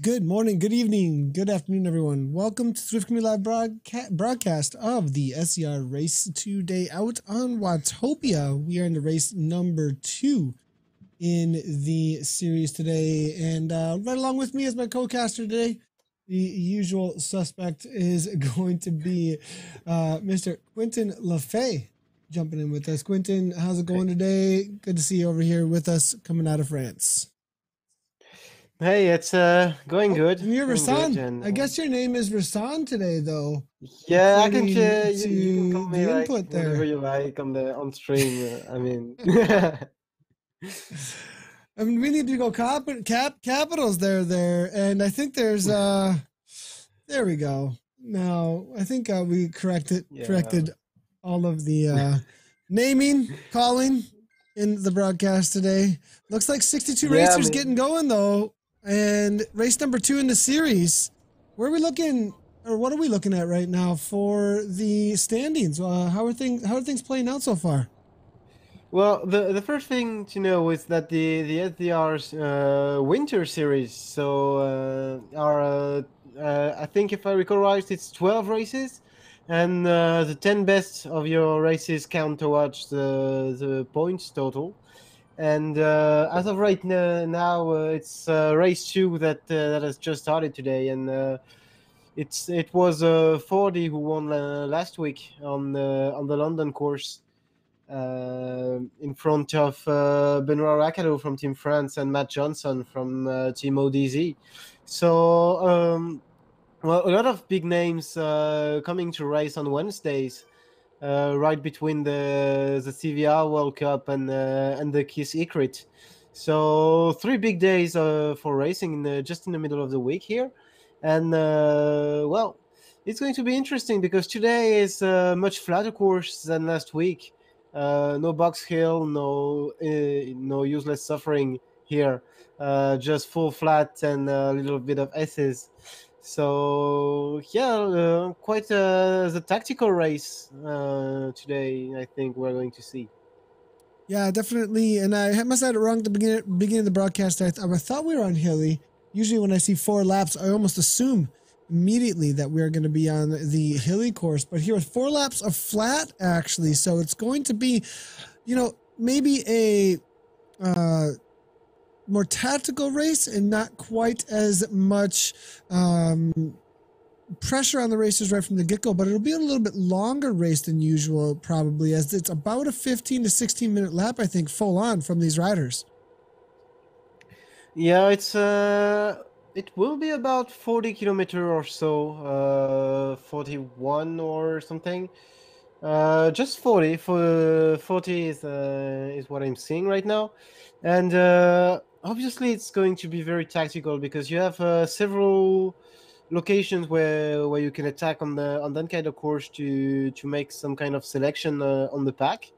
Good morning, good evening, good afternoon, everyone. Welcome to Zwift Community Live broadcast of the SZR race today out on Watopia. We are in the race number 2 in the series today. And right along with me as my co-caster today, the usual suspect is going to be Mr. Quentin LaFay jumping in with us. Quentin, how's it going today? Good to see you over here with us coming out of France. Hey, it's going good. And you're Going good, Rasan. and I guess your name is Rasan today, though. yeah, I can. According You can to call me the like input whatever there. you like on stream. I mean, I mean, we need to go capitals there, and I think there's there we go. Now I think we corrected all of the naming, calling in the broadcast today. Looks like 62 Yeah, I racers mean- getting going though, and race number 2 in the series. Where are we looking, or what are we looking at right now for the standings? How are things playing out so far? Well, the first thing to know is that the SDR's winter series. So I think if I recall right, it's 12 races, and the 10 best of your races count towards the points total. And as of right now, it's race 2 that has just started today, and it was 40 who won last week on the London course, in front of Benoit Racado from Team France and Matt Johnson from Team ODZ. So well, a lot of big names coming to race on Wednesdays. Right between the CVR World Cup and the Kiss Ecrit. So 3 big days for racing just in the middle of the week here. And well, it's going to be interesting because today is a much flatter course than last week. No box hill, no useless suffering here. Just full flat and a little bit of S's. So yeah, quite the tactical race today. I think we're going to see. Yeah, definitely. And I must have had it wrong at the beginning of the broadcast. I thought we were on hilly. Usually when I see 4 laps, I almost assume immediately that we're going to be on the hilly course. But here with 4 laps of flat, actually. So it's going to be, maybe a more tactical race and not quite as much pressure on the racers right from the get-go, but it'll be a little bit longer race than usual, probably, as it's about a 15 to 16 minute lap, I think, full on from these riders. Yeah, it will be about 40 kilometer or so, 41 or something. Just 40. 40 is what I'm seeing right now, and obviously it's going to be very tactical because you have several locations where you can attack on that kind of course to make some kind of selection on the pack,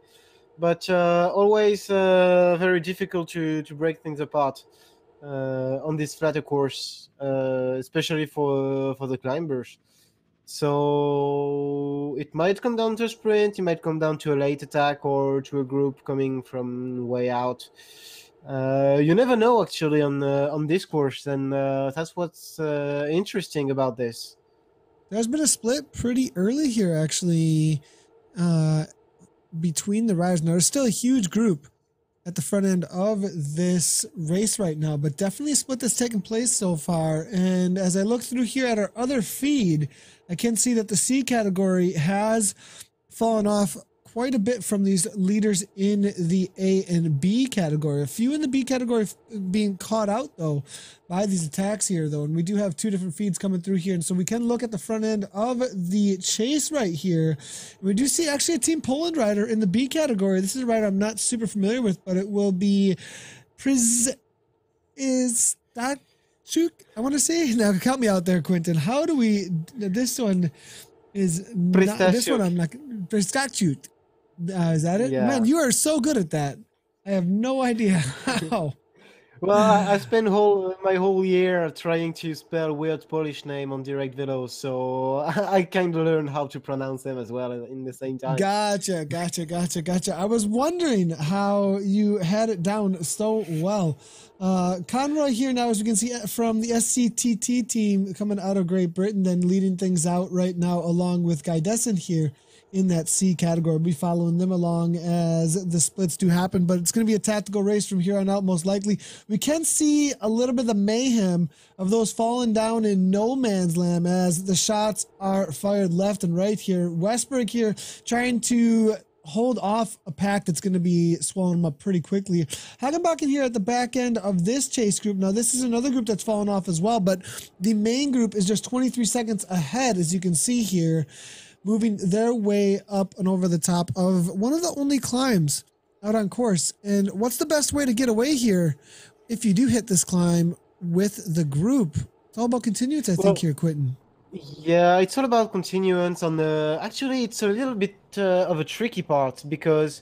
but always very difficult to break things apart on this flatter course, especially for the climbers. So it might come down to a sprint, it might come down to a late attack or to a group coming from way out. You never know actually on this course, and that's what's interesting about this. There's been a split pretty early here, actually, between the riders. Now, there's still a huge group at the front end of this race right now, but definitely a split that's taken place so far. And as I look through here at our other feed, I can see that the C category has fallen off quite a bit from these leaders in the A and B category. A few in the B category being caught out, though, by these attacks here, though. And we do have 2 different feeds coming through here. And so we can look at the front end of the chase right here. And we do see actually a Team Poland rider in the B category. This is a rider I'm not super familiar with, but it will be is that I want to say, now help me out there, Quentin. How do we, this one is not, this one I'm not, Pristachut. Is that it? Yeah. Man, you are so good at that. I have no idea how. Well, I spent my whole year trying to spell weird Polish name on direct velo, so I kind of learned how to pronounce them as well in the same time. Gotcha. I was wondering how you had it down so well. Conroy here now, as we can see from the SCTT team coming out of Great Britain, then leading things out right now along with Guy Descent here in that C category. We'll be following them along as the splits do happen, but it's going to be a tactical race from here on out, most likely. We can see a little bit of the mayhem of those falling down in no man's land as the shots are fired left and right here. Westberg here trying to hold off a pack that's going to be swallowing them up pretty quickly. Hagenbach here at the back end of this chase group. Now, this is another group that's fallen off as well, but the main group is just 23 seconds ahead, as you can see here, moving their way up and over the top of one of the only climbs out on course. And what's the best way to get away here if you do hit this climb with the group? It's all about continuance, I think, here, Quentin. Yeah, it's all about continuance on the... Actually, it's a little bit of a tricky part because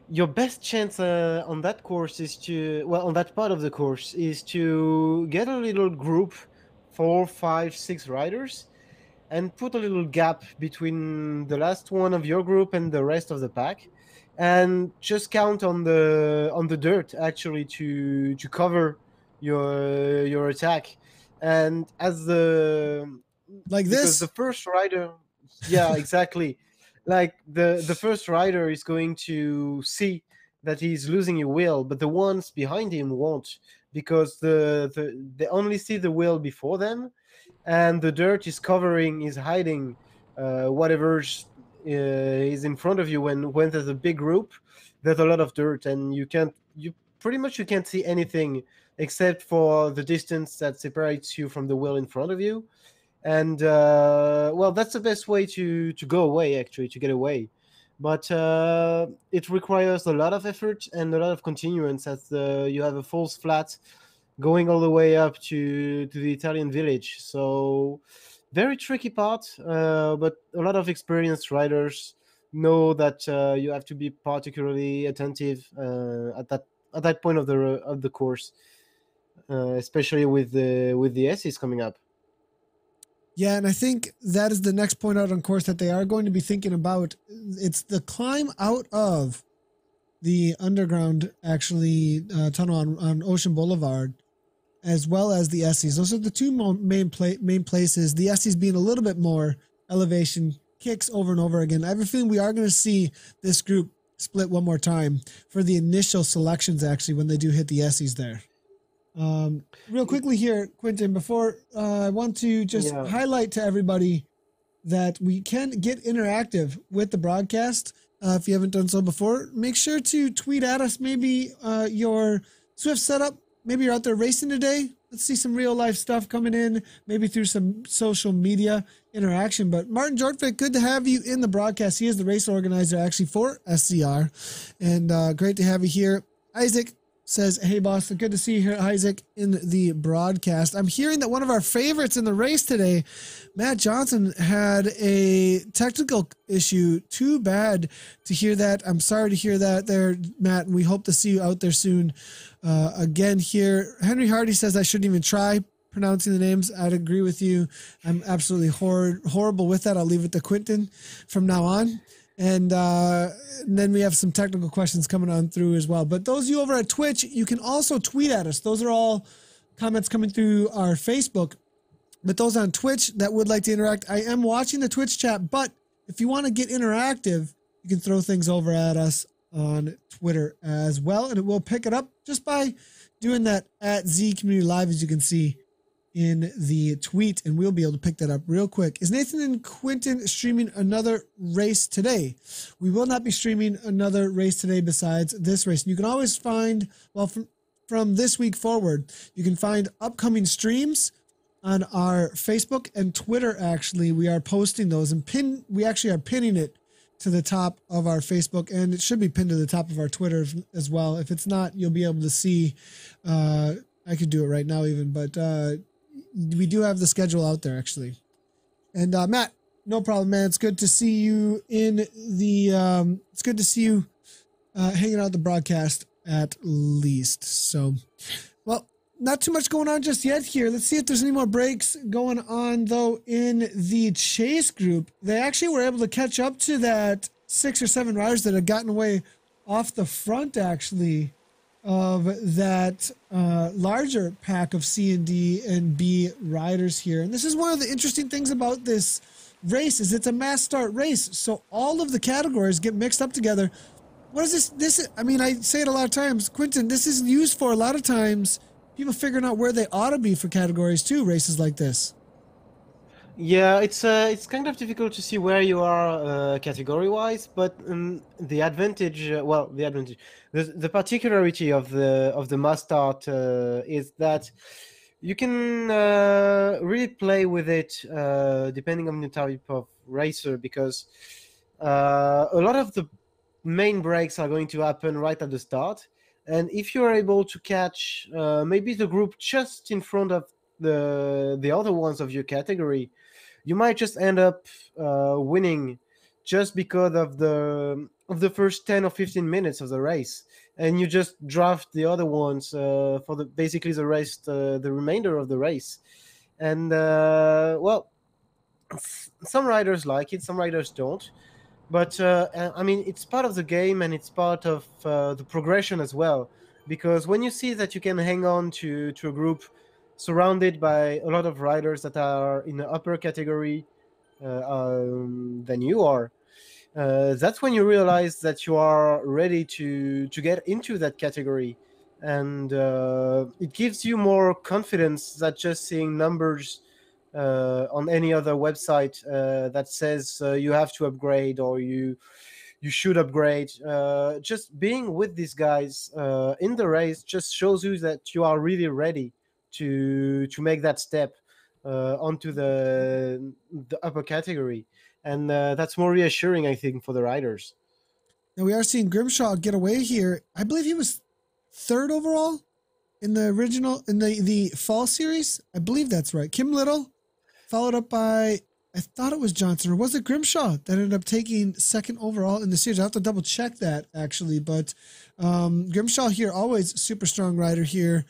your best chance on that course is to... Well, on that part of the course is to get a little group, 4, 5, 6 riders, and put a little gap between the last one of your group and the rest of the pack, and just count on the dirt actually to cover your attack. And as the like this, the first rider, yeah, exactly, like the first rider is going to see that he's losing a wheel, but the ones behind him won't, because they only see the wheel before them, and the dirt is hiding whatever is in front of you. When there's a big group, there's a lot of dirt, and you pretty much can't see anything except for the distance that separates you from the wheel in front of you. And well, that's the best way to go away, actually, to get away. But it requires a lot of effort and a lot of continuance, as you have a false flat going all the way up to the Italian village. So very tricky part, but a lot of experienced riders know that you have to be particularly attentive at that point of the course, especially with the S's coming up. Yeah, and I think that is the next point out on course that they are going to be thinking about. It's the climb out of the underground, actually, tunnel on Ocean Boulevard, as well as the S's. Those are the two main places. The S's being a little bit more elevation, kicks over and over again. I have a feeling we are going to see this group split one more time for the initial selections, actually, when they do hit the S's there. Real quickly here, Quentin, before I want to just highlight to everybody that we can get interactive with the broadcast. If you haven't done so before, make sure to tweet at us maybe your Zwift setup. Maybe you're out there racing today. Let's see some real life stuff coming in, maybe through some social media interaction. But Martin Jortvik, good to have you in the broadcast. He is the race organizer actually for SZR, and great to have you here. Isaac says, hey boss, good to see you here, Isaac, in the broadcast. I'm hearing that one of our favorites in the race today, Matt Johnson, had a technical issue. Too bad to hear that. I'm sorry to hear that there, Matt, and we hope to see you out there soon. Again here, Henry Hardy says I shouldn't even try pronouncing the names. I'd agree with you. I'm absolutely horrible with that. I'll leave it to Quentin from now on. And then we have some technical questions coming on through as well. But those of you over at Twitch, you can also tweet at us. Those are all comments coming through our Facebook. But those on Twitch that would like to interact, I am watching the Twitch chat. But if you want to get interactive, you can throw things over at us on Twitter as well. And it will pick it up just by doing that at Z Community Live, as you can see in the tweet, and we'll be able to pick that up real quick. Is Nathan and Quentin streaming another race today? We will not be streaming another race today besides this race. And you can always find, well, from this week forward, you can find upcoming streams on our Facebook and Twitter. Actually, we are posting those, and we actually are pinning it to the top of our Facebook, and it should be pinned to the top of our Twitter as well. If it's not, you'll be able to see, I could do it right now even, but we do have the schedule out there actually. And Matt, no problem, man. It's good to see you in the it's good to see you hanging out the broadcast at least. So, well, Not too much going on just yet here. Let's see if there's any more breaks going on, though, in the chase group. They actually were able to catch up to that 6 or 7 riders that had gotten away off the front, actually, of that larger pack of C and D and B riders here. And this is one of the interesting things about this race is it's a mass start race. So all of the categories get mixed up together. What is this? I mean, I say it a lot of times, Quentin, this is used for a lot of times people figuring out where they ought to be for categories too, races like this. Yeah, it's kind of difficult to see where you are category-wise, but the advantage, the particularity of the mass start is that you can really play with it depending on the type of racer, because a lot of the main breaks are going to happen right at the start, and if you're able to catch maybe the group just in front of the other ones of your category, you might just end up winning just because of the first 10 or 15 minutes of the race, and you just draft the other ones for basically the remainder of the race. And some riders like it, some riders don't. But I mean, it's part of the game, and it's part of the progression as well. Because when you see that you can hang on to a group surrounded by a lot of riders that are in the upper category than you are, that's when you realize that you are ready to get into that category, and it gives you more confidence than just seeing numbers on any other website that says you have to upgrade or you should upgrade. Just being with these guys in the race just shows you that you are really ready to make that step onto the upper category, and that's more reassuring, I think, for the riders. Now we are seeing Grimshaw get away here. I believe he was 3rd overall in the original, in the fall series. I believe that's right. Kim Little, followed up by, I thought it was Johnson, or was it Grimshaw that ended up taking 2nd overall in the series? I have to double check that actually, but Grimshaw here, always super strong rider here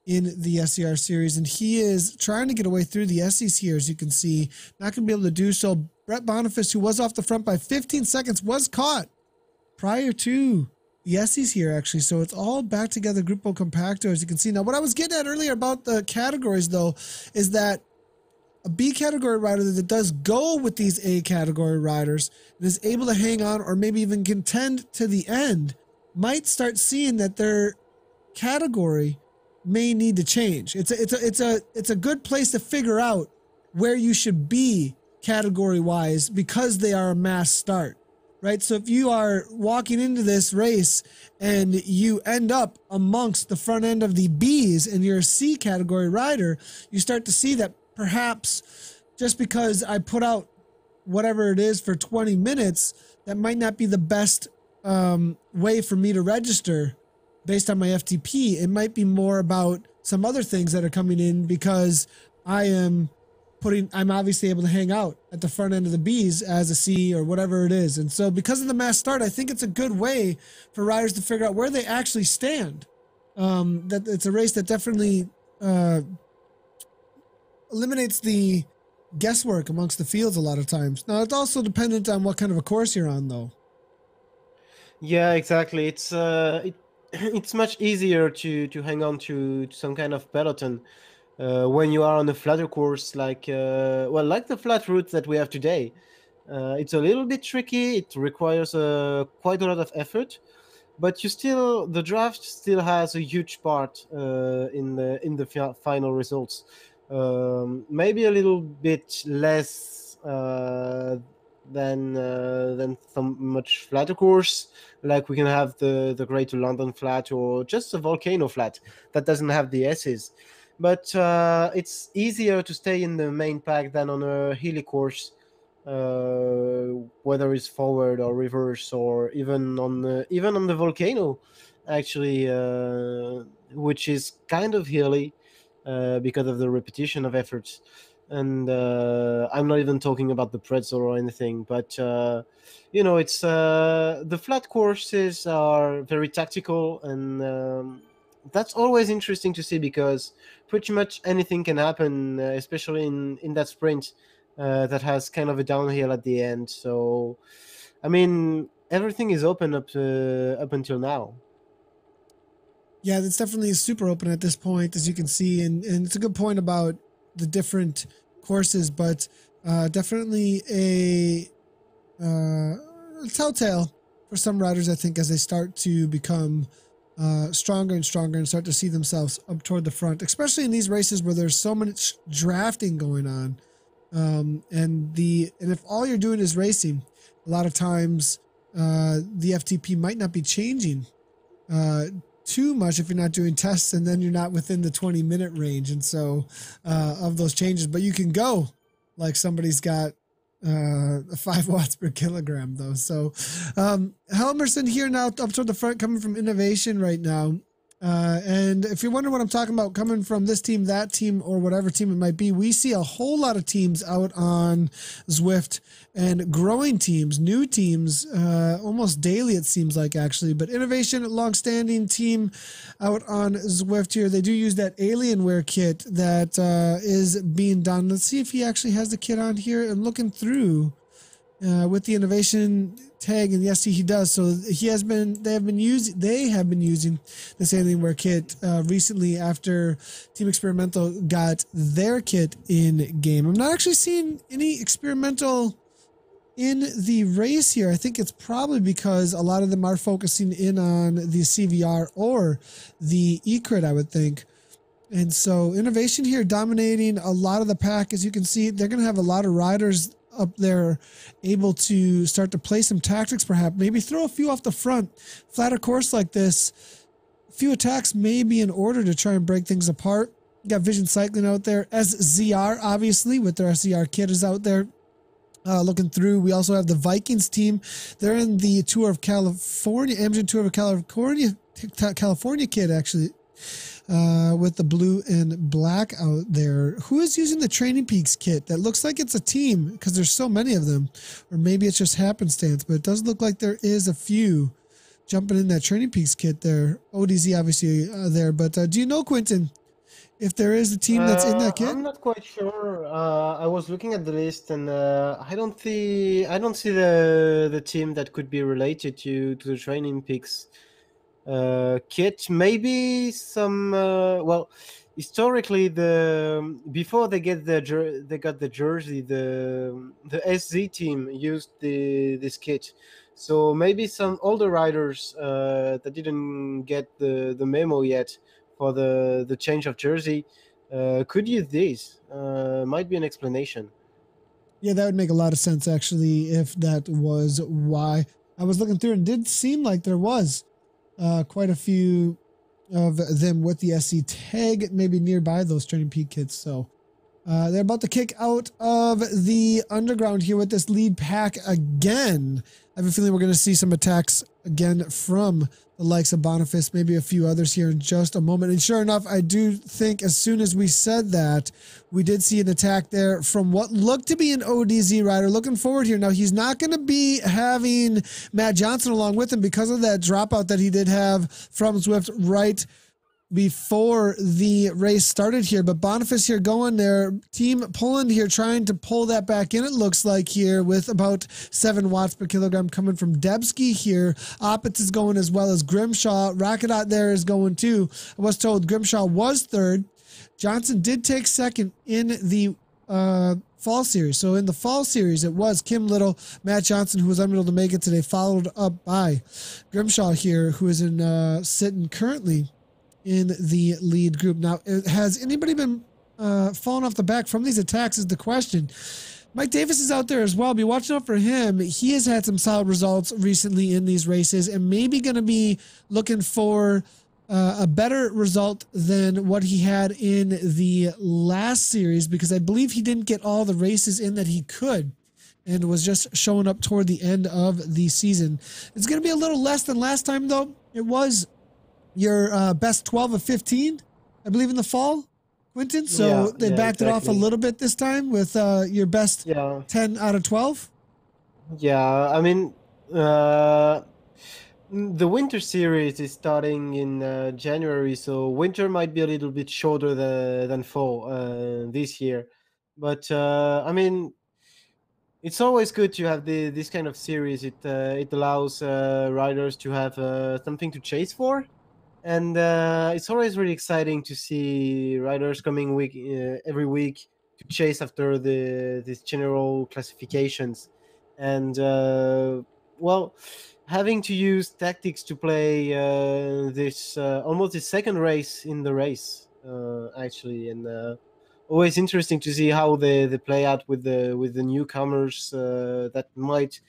in the SZR series, and he is trying to get away through the Essies here, as you can see. Not going to be able to do so. Brett Boniface, who was off the front by 15 seconds, was caught prior to the Essies here, actually. So it's all back together, Grupo Compacto, as you can see. Now, what I was getting at earlier about the categories, though, is that a B category rider that does go with these A category riders and is able to hang on or maybe even contend to the end might start seeing that their category may need to change. It's a good place to figure out where you should be category wise, because they are a mass start, right? So if you are walking into this race and you end up amongst the front end of the Bs and you're a C category rider, you start to see that perhaps just because I put out whatever it is for 20 minutes, that might not be the best way for me to register based on my FTP. It might be more about some other things that are coming in, because I'm obviously able to hang out at the front end of the Bs as a C or whatever it is. And so because of the mass start, I think it's a good way for riders to figure out where they actually stand. That it's a race that definitely eliminates the guesswork amongst the fields a lot of times. Now, it's also dependent on what kind of a course you're on, though. Yeah, exactly. It's much easier to hang on to some kind of peloton when you are on a flatter course, like the flat route that we have today. It's a little bit tricky. It requires quite a lot of effort, but the draft still has a huge part in the final results. Maybe a little bit less than some much flatter course, like we can have the Greater London Flat or just a Volcano Flat that doesn't have the S's. But it's easier to stay in the main pack than on a hilly course, whether it's forward or reverse, or even on the Volcano, actually, which is kind of hilly because of the repetition of efforts. And I'm not even talking about the pretzel or anything, but it's the flat courses are very tactical, and that's always interesting to see because pretty much anything can happen, especially in that sprint that has kind of a downhill at the end. So, I mean, everything is open up until now. Yeah, it's definitely super open at this point, as you can see, and it's a good point about the different courses, but definitely a telltale for some riders, I think, as they start to become stronger and stronger and start to see themselves up toward the front, especially in these races where there's so much drafting going on. And if all you're doing is racing, a lot of times the FTP might not be changing too much if you're not doing tests, and then you're not within the 20-minute range. And so of those changes, but you can go like somebody's got 5 watts per kilogram though. So Helmerson here now up toward the front, coming from Innovation right now. And if you're wondering what I'm talking about, coming from this team, that team, or whatever team it might be, we see a whole lot of teams out on Zwift and growing teams, new teams, almost daily it seems like, actually. But Innovation, long-standing team out on Zwift here. They do use that Alienware kit that is being done. Let's see if he actually has the kit on here. I'm looking through with the Innovation tag, and yes, he does. So they have been using this Alienware kit recently after Team Experimental got their kit in game. I'm not actually seeing any Experimental in the race here. I think it's probably because a lot of them are focusing in on the CVR or the eCrit, I would think. And so Innovation here dominating a lot of the pack. As you can see, they're going to have a lot of riders up there able to start to play some tactics, perhaps maybe throw a few off the front. Flatter course like this, a few attacks may be in order to try and break things apart. You got Vision Cycling out there. SZR, obviously, with their SZR kit, is out there. Looking through, we also have the Vikings team. They're in the Tour of California, Amgen Tour of California kit, actually. With the blue and black out there. Who is using the Training Peaks kit? That looks like it's a team because there's so many of them. Or maybe it's just happenstance, but it does look like there is a few jumping in that Training Peaks kit there. ODZ obviously there, but do you know, Quentin, if there is a team that's in that kit? I'm not quite sure. I was looking at the list, and I don't see the team that could be related to the Training Peaks kit. Maybe some well, historically before they got the jersey, the SZ team used this kit. So maybe some older riders that didn't get the memo yet for the change of jersey could use this. Might be an explanation. Yeah, that would make a lot of sense, actually, if that was why. I was looking through and it did seem like there was quite a few of them with the SC tag, maybe nearby those Training Peak kits. So they're about to kick out of the underground here with this lead pack again. I have a feeling we're going to see some attacks again from the likes of Boniface, maybe a few others here in just a moment. And sure enough, I do think as soon as we said that, we did see an attack there from what looked to be an ODZ rider. Looking forward here. Now, he's not going to be having Matt Johnson along with him because of that dropout that he did have from Zwift right before the race started here. But Boniface here going there, Team Poland here trying to pull that back in, it looks like, here with about 7 watts per kilogram coming from Debsky here. Oppitz is going as well as Grimshaw. Rackadot there is going too. I was told Grimshaw was third. Johnson did take second in the fall series. So in the fall series, it was Kim Little, Matt Johnson, who was unable to make it today, followed up by Grimshaw here, who is in sitting currently in the lead group. Now, has anybody been falling off the back from these attacks is the question. Mike Davis is out there as well. Be watching out for him. He has had some solid results recently in these races and maybe going to be looking for a better result than what he had in the last series, because I believe he didn't get all the races in that he could and was just showing up toward the end of the season. It's going to be a little less than last time, though. It was your best 12 of 15, I believe, in the fall, Quentin. So they backed it off a little bit this time with your best 10 out of 12. Yeah, I mean, The winter series is starting in January, so winter might be a little bit shorter than fall this year. But I mean, it's always good to have this kind of series. It allows riders to have something to chase for, and it's always really exciting to see riders coming every week to chase after these general classifications, and well, having to use tactics to play this almost the second race in the race actually, and always interesting to see how they play out with the newcomers that might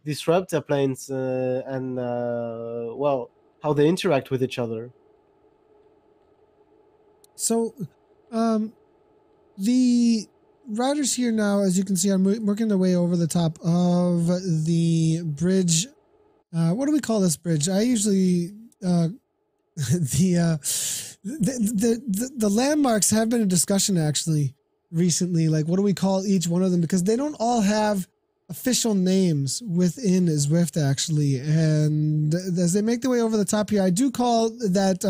disrupt their planes and well, how they interact with each other. So, um, the riders here now, as you can see, are working their way over the top of the bridge. What do we call this bridge? I usually the landmarks have been a discussion actually recently. Like, what do we call each one of them? Because they don't all have official names within Zwift actually. And as they make their way over the top here, I do call that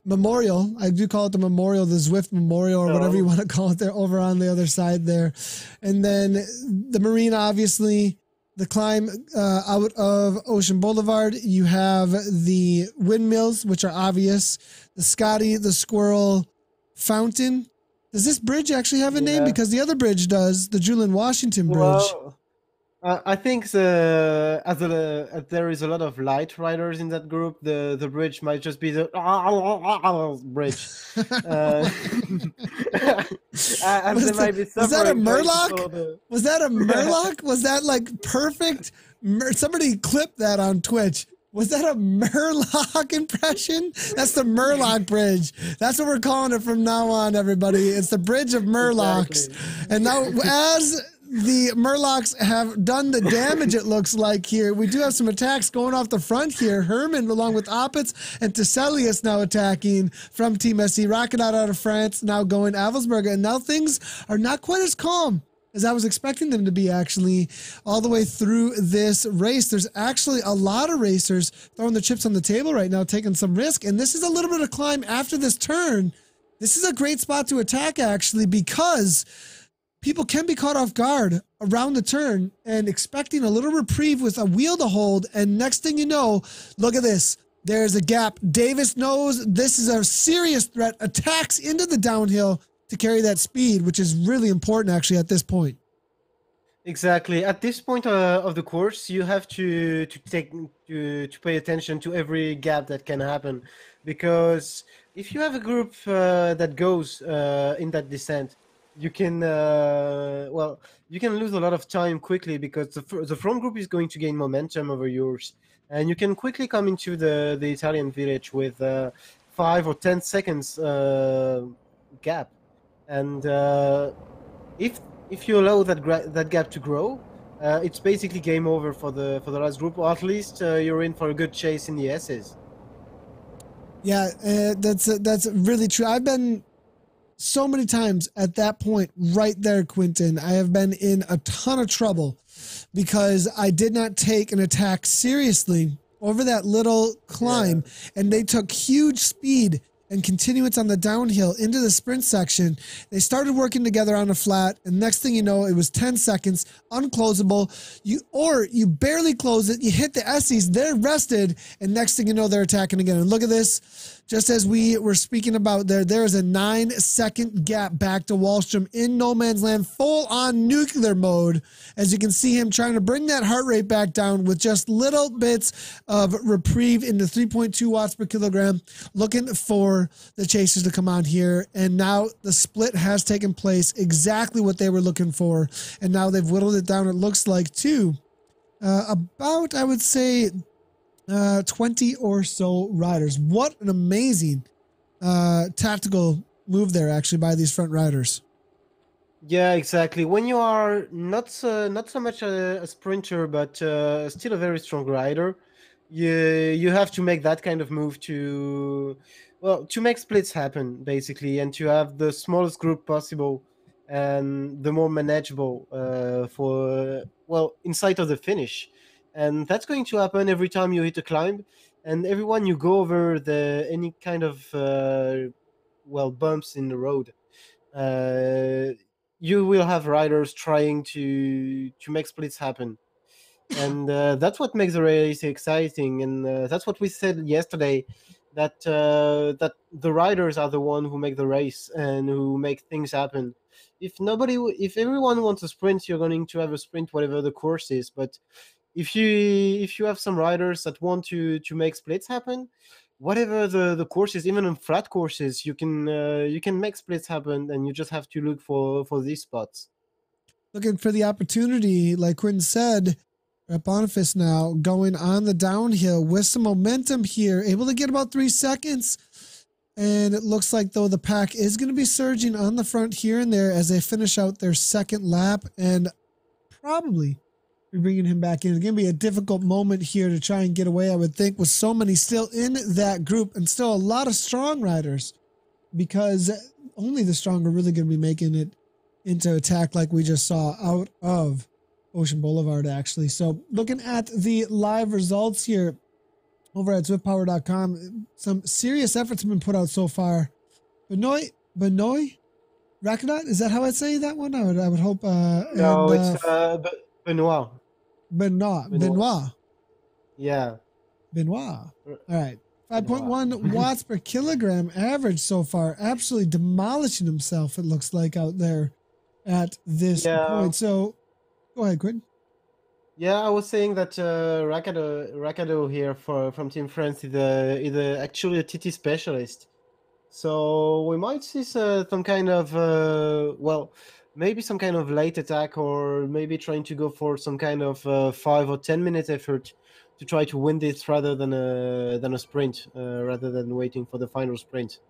memorial. I do call it the memorial, the Zwift memorial, or whatever you want to call it. There over on the other side there, and then the marina, obviously. The climb out of Ocean Boulevard, you have the windmills, which are obvious. The Scotty, the Squirrel Fountain. Does this bridge actually have a name? Because the other bridge does, the Julian Washington Bridge. Well, I think there is a lot of light riders in that group, the bridge might just be the bridge. And there might be was that a Murloc? The... Was that a Murloc? Was that like perfect? Somebody clip that on Twitch. Was that a Murloc impression? That's the Murloc Bridge. That's what we're calling it from now on, everybody. It's the Bridge of Murlocs. Exactly. And now, as the Murlocs have done the damage, it looks like here, we do have some attacks going off the front here. Herman, along with Opitz and Teselius, now attacking from Team SC. Rocket out of France, now going Avelsberger. And now things are not quite as calm as I was expecting them to be, actually, all the way through this race. There's actually a lot of racers throwing the chips on the table right now, taking some risk. And this is a little bit of climb after this turn. This is a great spot to attack, actually, because people can be caught off guard around the turn and expecting a little reprieve with a wheel to hold. And next thing you know, look at this. There's a gap. Davis knows this is a serious threat, attacks into the downhill to carry that speed, which is really important actually at this point. Exactly. At this point of the course, you have to pay attention to every gap that can happen, because if you have a group that goes in that descent, you can you can lose a lot of time quickly, because the front group is going to gain momentum over yours, and you can quickly come into the Italian village with 5 or 10 seconds gap, and if you allow that gap to grow, it's basically game over for the last group, or at least you're in for a good chase in the S's. Yeah, that's really true. I've been so many times at that point right there, Quentin. I have been in a ton of trouble because I did not take an attack seriously over that little climb, and they took huge speed and continuance on the downhill into the sprint section. They started working together on a flat, and next thing you know, it was 10 seconds, unclosable. You barely close it, you hit the Essies, they're rested, and next thing you know, they're attacking again. And look at this. Just as we were speaking about there is a 9-second gap back to Wallstrom in no man's land, full on nuclear mode. As you can see him trying to bring that heart rate back down with just little bits of reprieve into 3.2 watts per kilogram, looking for the chasers to come on here. And now the split has taken place, exactly what they were looking for. And now they've whittled it down, it looks like, to about, I would say, 20 or so riders. What an amazing tactical move there, actually, by these front riders. Yeah, exactly. When you are not so much a sprinter, but still a very strong rider, you have to make that kind of move to make splits happen, basically, and to have the smallest group possible and the more manageable for in sight of the finish. and that's going to happen every time you hit a climb, and everyone you go over the any kind of bumps in the road, uh, you will have riders trying to make splits happen, and that's what makes the race exciting. And that's what we said yesterday, that the riders are the one who make the race and who make things happen. If everyone wants a sprint, you're going to have a sprint whatever the course is. But if you have some riders that want to make splits happen, whatever the course is, even on flat courses, you can make splits happen, and you just have to look for these spots. Looking for the opportunity, like Quinn said, at Boniface now going on the downhill with some momentum here, able to get about 3 seconds. And it looks like, though, the pack is going to be surging on the front here and there as they finish out their second lap, and probably be bringing him back in. It's going to be a difficult moment here to try and get away, I would think, with so many still in that group and still a lot of strong riders, because only the strong are really going to be making it into attack like we just saw out of Ocean Boulevard, actually. So looking at the live results here over at ZwiftPower.com, some serious efforts have been put out so far. Benoit Rakadot, is that how I say that one? I would hope. No, it's Benoit. Benoit. Yeah. Benoit. All right. 5.1 watts per kilogram average so far. Absolutely demolishing himself, it looks like, out there at this point. So go ahead, Quinn. Yeah, I was saying that Rakado here from Team France is actually a TT specialist. So we might see some kind of maybe some kind of late attack, or maybe trying to go for some kind of 5 or 10 minute effort to try to win this rather than a sprint, rather than waiting for the final sprint.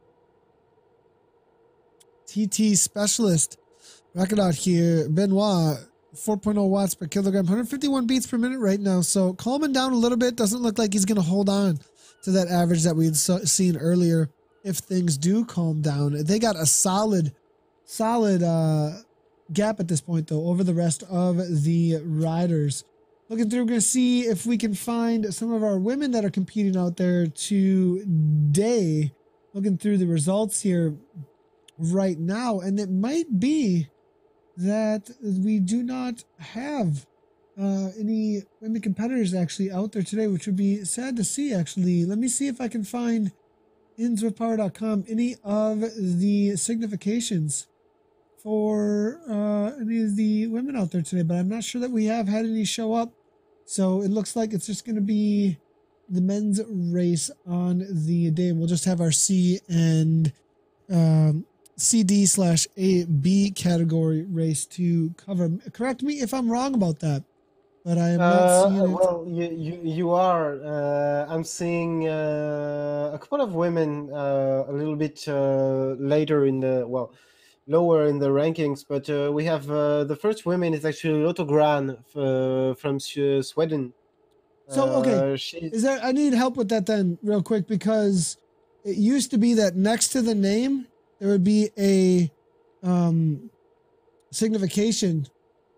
TT specialist Rakadot here. Benoit, 4.0 watts per kilogram, 151 beats per minute right now. So calming down a little bit. Doesn't look like he's going to hold on to that average that we had seen earlier. If things do calm down, they got a solid gap at this point, though, over the rest of the riders. Looking through, we're going to see if we can find some of our women that are competing out there today. Looking through the results here right now, and it might be that we do not have any women competitors actually out there today, which would be sad to see, actually. Let me see if I can find in ZwiftPower.com any of the significations for any of the women out there today, but I'm not sure that we have had any show up. So it looks like it's just going to be the men's race on the day. We'll just have our C and CD/AB category race to cover. Correct me if I'm wrong about that, but I am not seeing it. Well, you are. I'm seeing a couple of women a little bit later in the lower in the rankings, but we have the first woman is actually Lotte Gran from Sweden. So okay, I need help with that then, real quick, because it used to be that next to the name there would be a signification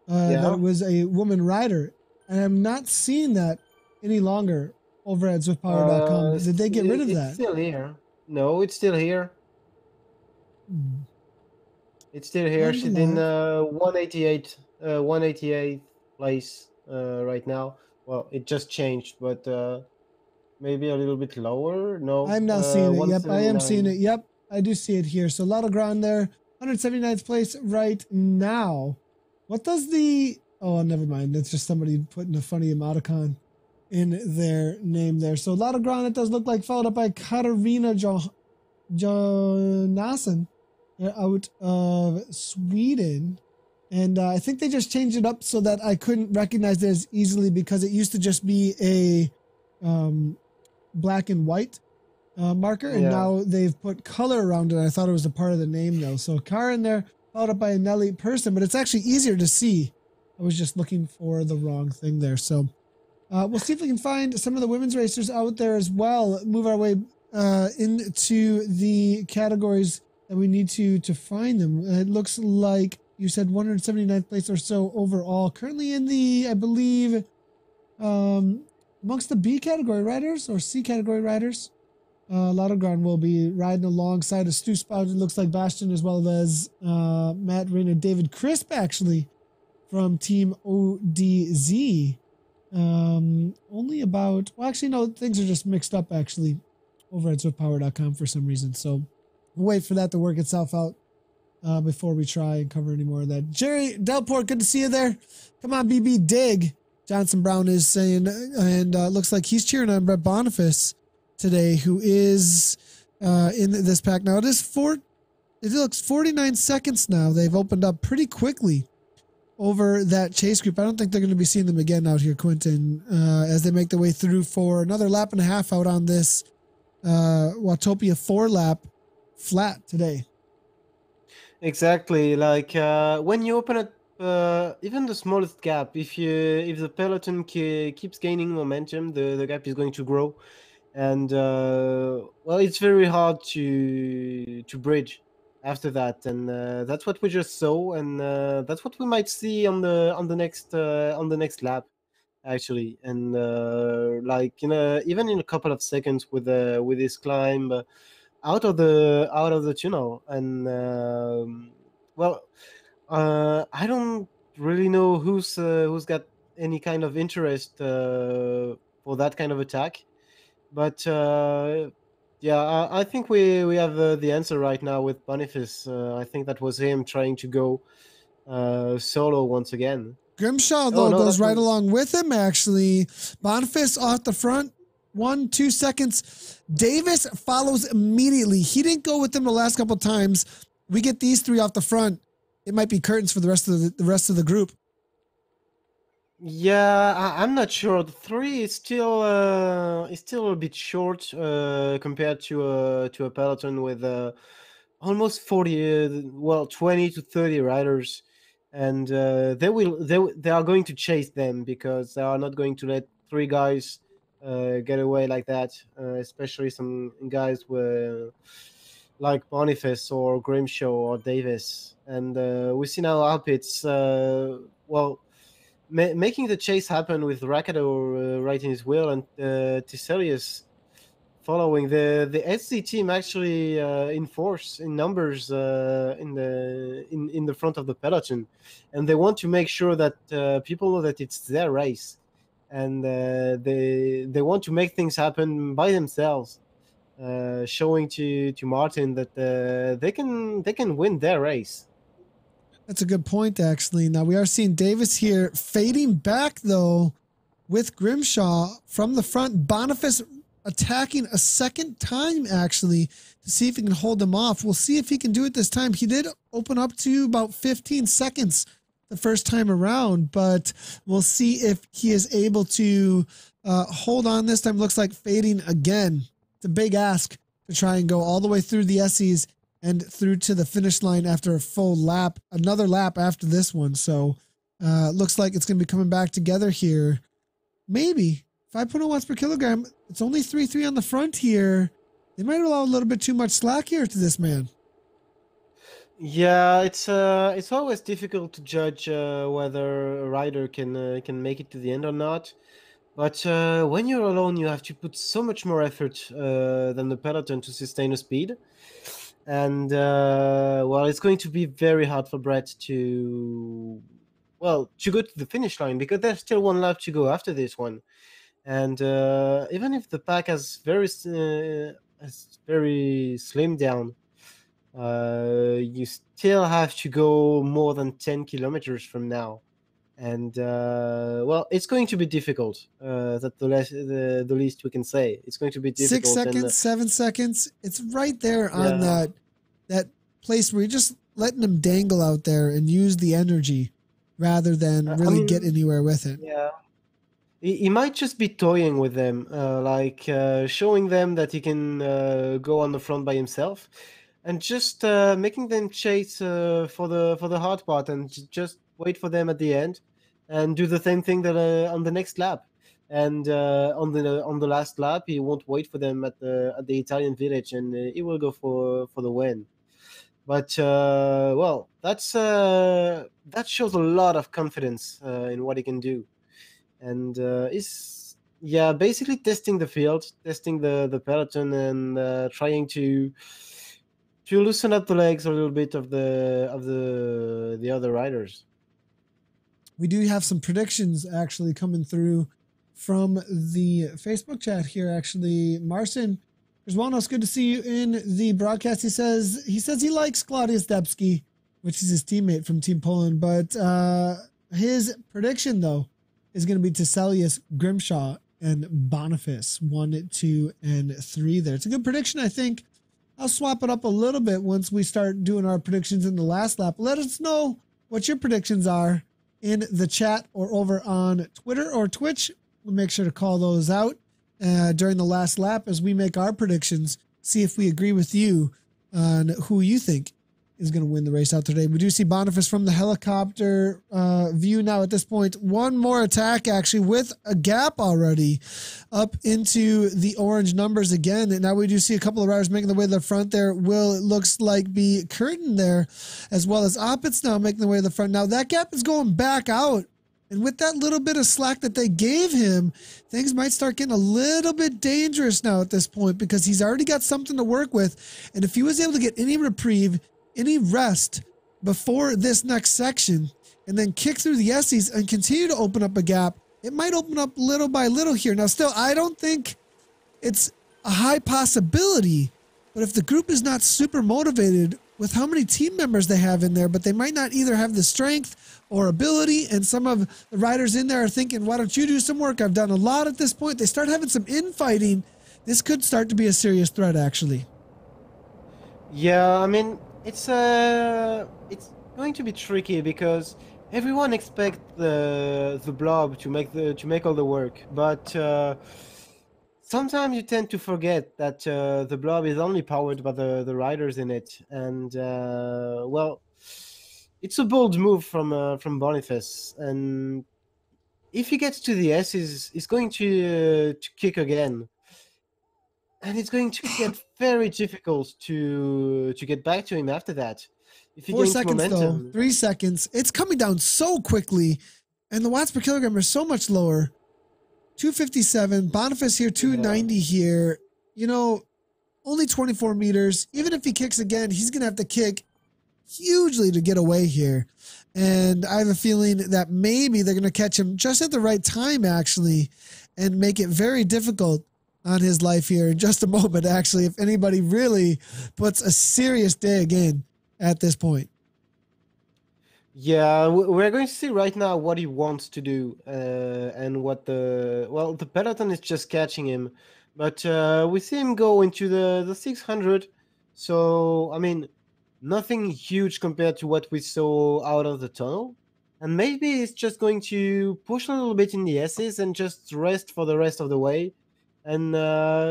that it was a woman rider, and I'm not seeing that any longer over at ZwiftPower.com. Did they get rid of that? It's still here. No, it's still here. It's still here. She's in 188th place right now. Well, it just changed, but maybe a little bit lower. No, I'm not seeing it. Yep, I am seeing it. Yep, I do see it here. So Lotte Gran there, 179th place right now. What does the... Oh, never mind. That's just somebody putting a funny emoticon in their name there. So Lotte Gran, it does look like, followed up by Katarina Jonasson out of Sweden. And I think they just changed it up so that I couldn't recognize it as easily, because it used to just be a black and white marker, and now they've put color around it. I thought it was a part of the name, though. So car in there, followed up by a Nelly person, but it's actually easier to see. I was just looking for the wrong thing there. So we'll see if we can find some of the women's racers out there as well. Move our way into the categories that we need to find them. It looks like you said 179th place or so overall. Currently in the, I believe, Um, Amongst the B category riders or C category riders, Lautogard will be riding alongside of Stu Spout. It looks like Bastion, as well as Matt Rayner, David Crisp, actually from Team ODZ. Only about, well, actually, no, things are just mixed up actually over at SwiftPower.com for some reason. So we'll wait for that to work itself out before we try and cover any more of that. Jerry Delport, good to see you there. Come on, BB, dig. Johnson Brown is saying, and looks like he's cheering on Brett Boniface today, who is in this pack now. It looks 49 seconds now. They've opened up pretty quickly over that chase group. I don't think they're going to be seeing them again out here, Quentin, as they make their way through for another lap and a half out on this Watopia 4-lap flat today. Exactly. Like when you open up even the smallest gap, if the peloton keeps gaining momentum, the gap is going to grow, and well, it's very hard to bridge after that, and that's what we just saw, and that's what we might see on the next lap, actually, and like even in a couple of seconds with this climb. Out of the tunnel, and well, I don't really know who's got any kind of interest for that kind of attack, but yeah, I think we have the answer right now with Boniface. I think that was him trying to go solo once again. Grimshaw, Oh though, no, goes that right was along with him, actually. Boniface off the front. 1-2 seconds. Davis follows immediately. He didn't go with them the last couple of times. We get these three off the front. It might be curtains for the rest of the group. Yeah, I'm not sure. The 3 is still a bit short compared to a peloton with almost 40, well, 20 to 30 riders, and they are going to chase them because they are not going to let 3 guys get away like that, especially some guys with like Boniface or Grimshaw or Davis, and we see now Alpitz, well, making the chase happen with Rakado right in his wheel, and Tiselius following. The SC team actually in force, in numbers, in the front of the peloton, and they want to make sure that people know that it's their race, and they want to make things happen by themselves, showing to Martin that they can win their race. That's a good point, actually. Now, we are seeing Davis here fading back, though, with Grimshaw from the front. Boniface attacking a second time, actually, to see if he can hold him off. We'll see if he can do it this time. He did open up to about 15 seconds the first time around, but we'll see if he is able to hold on this time. Looks like fading again. It's a big ask to try and go all the way through the SEs and through to the finish line after a full lap, another lap after this one. So looks like it's going to be coming back together here. Maybe 5.0 watts per kilogram. It's only 3.3 on the front here. They might allow a little bit too much slack here to this man. Yeah, it's always difficult to judge whether a rider can make it to the end or not. But when you're alone, you have to put so much more effort than the peloton to sustain a speed. And well, it's going to be very hard for Brett to go to the finish line, because there's still one lap to go after this one. And even if the pack has very slimmed down, you still have to go more than 10 kilometers from now. And well, it's going to be difficult. That's the least we can say. It's going to be 6 difficult. seconds, and, 7 seconds. It's right there on that place where you're just letting them dangle out there and use the energy rather than really get anywhere with it. Yeah. He might just be toying with them, like showing them that he can go on the front by himself, and just making them chase for the hard part, and just wait for them at the end, and do the same thing that on the next lap, and on the last lap he won't wait for them at the Italian village, and he will go for the win. But well, that shows a lot of confidence in what he can do. and is basically testing the field, testing the peloton, and trying to loosen up the legs a little bit of the other riders. We do have some predictions actually coming through from the Facebook chat here. Actually, Marcin Rizwanos, good to see you in the broadcast. He says he likes Claudius Debski, which is his teammate from Team Poland, but his prediction though is going to be Teselius, Grimshaw, and Boniface 1, 2, and 3 there. It's a good prediction, I think. I'll swap it up a little bit once we start doing our predictions in the last lap. Let us know what your predictions are in the chat or over on Twitter or Twitch. We'll make sure to call those out during the last lap as we make our predictions, see if we agree with you on who you think is going to win the race out today. We do see Boniface from the helicopter view now at this point. One more attack actually with a gap already up into the orange numbers again. And now we do see a couple of riders making their way to the front there. Will, it looks like, be Curtin there, as well as Oppitz now making their way to the front. Now that gap is going back out. And with that little bit of slack that they gave him, things might start getting a little bit dangerous now at this point, because he's already got something to work with. And if he was able to get any reprieve, any rest before this next section, and then kick through the S's and continue to open up a gap, it might open up little by little here. Now, still, I don't think it's a high possibility, but if the group is not super motivated with how many team members they have in there, but they might not either have the strength or ability, and some of the riders in there are thinking, why don't you do some work? I've done a lot at this point. They start having some infighting. This could start to be a serious threat, actually. Yeah, I mean, it's going to be tricky because everyone expects the blob to make all the work, but sometimes you tend to forget that the blob is only powered by the riders in it, and well, it's a bold move from Boniface, and if he gets to the S, he's going to kick again. And it's going to get very difficult to get back to him after that. If he 4 gains seconds momentum. though, 3 seconds. It's coming down so quickly, and the watts per kilogram are so much lower. 257, Boniface here, 290 here. You know, only 24 meters. Even if he kicks again, he's going to have to kick hugely to get away here. And I have a feeling that maybe they're going to catch him just at the right time, actually, and make it very difficult on his life here in just a moment, actually, if anybody really puts a serious dig in at this point. Yeah, we're going to see right now what he wants to do, and what the peloton is just catching him, but we see him go into the 600, so I mean, nothing huge compared to what we saw out of the tunnel, and maybe it's just going to push a little bit in the S's and just rest for the rest of the way, and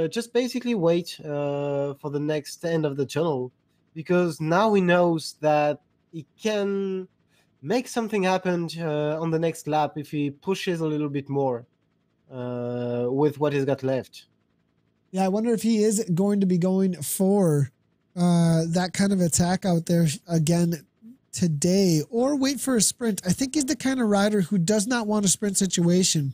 just basically wait for the next end of the tunnel, because now he knows that he can make something happen on the next lap if he pushes a little bit more with what he's got left. Yeah, I wonder if he is going to be going for that kind of attack out there again today, or wait for a sprint. I think he's the kind of rider who does not want a sprint situation,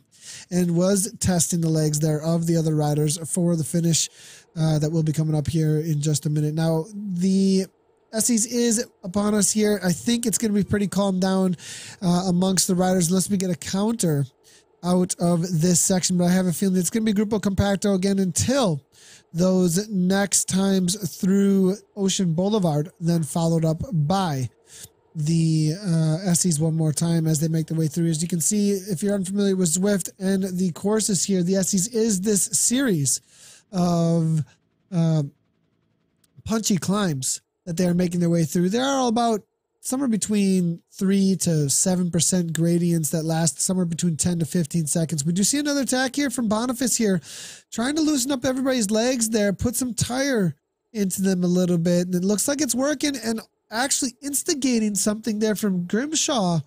and was testing the legs there of the other riders for the finish that will be coming up here in just a minute. Now, the Estes is upon us here. I think it's going to be pretty calmed down amongst the riders unless we get a counter out of this section, but I have a feeling it's going to be Grupo Compacto again until those next times through Ocean Boulevard, then followed up by the Estes one more time as they make their way through. As you can see, if you're unfamiliar with Zwift and the courses here, the Estes is this series of punchy climbs that they are making their way through. They are all about somewhere between 3 to 7% gradients that last somewhere between 10 to 15 seconds. We do see another attack here from Boniface here, trying to loosen up everybody's legs there, put some tire into them a little bit, and it looks like it's working, and actually instigating something there from Grimshaw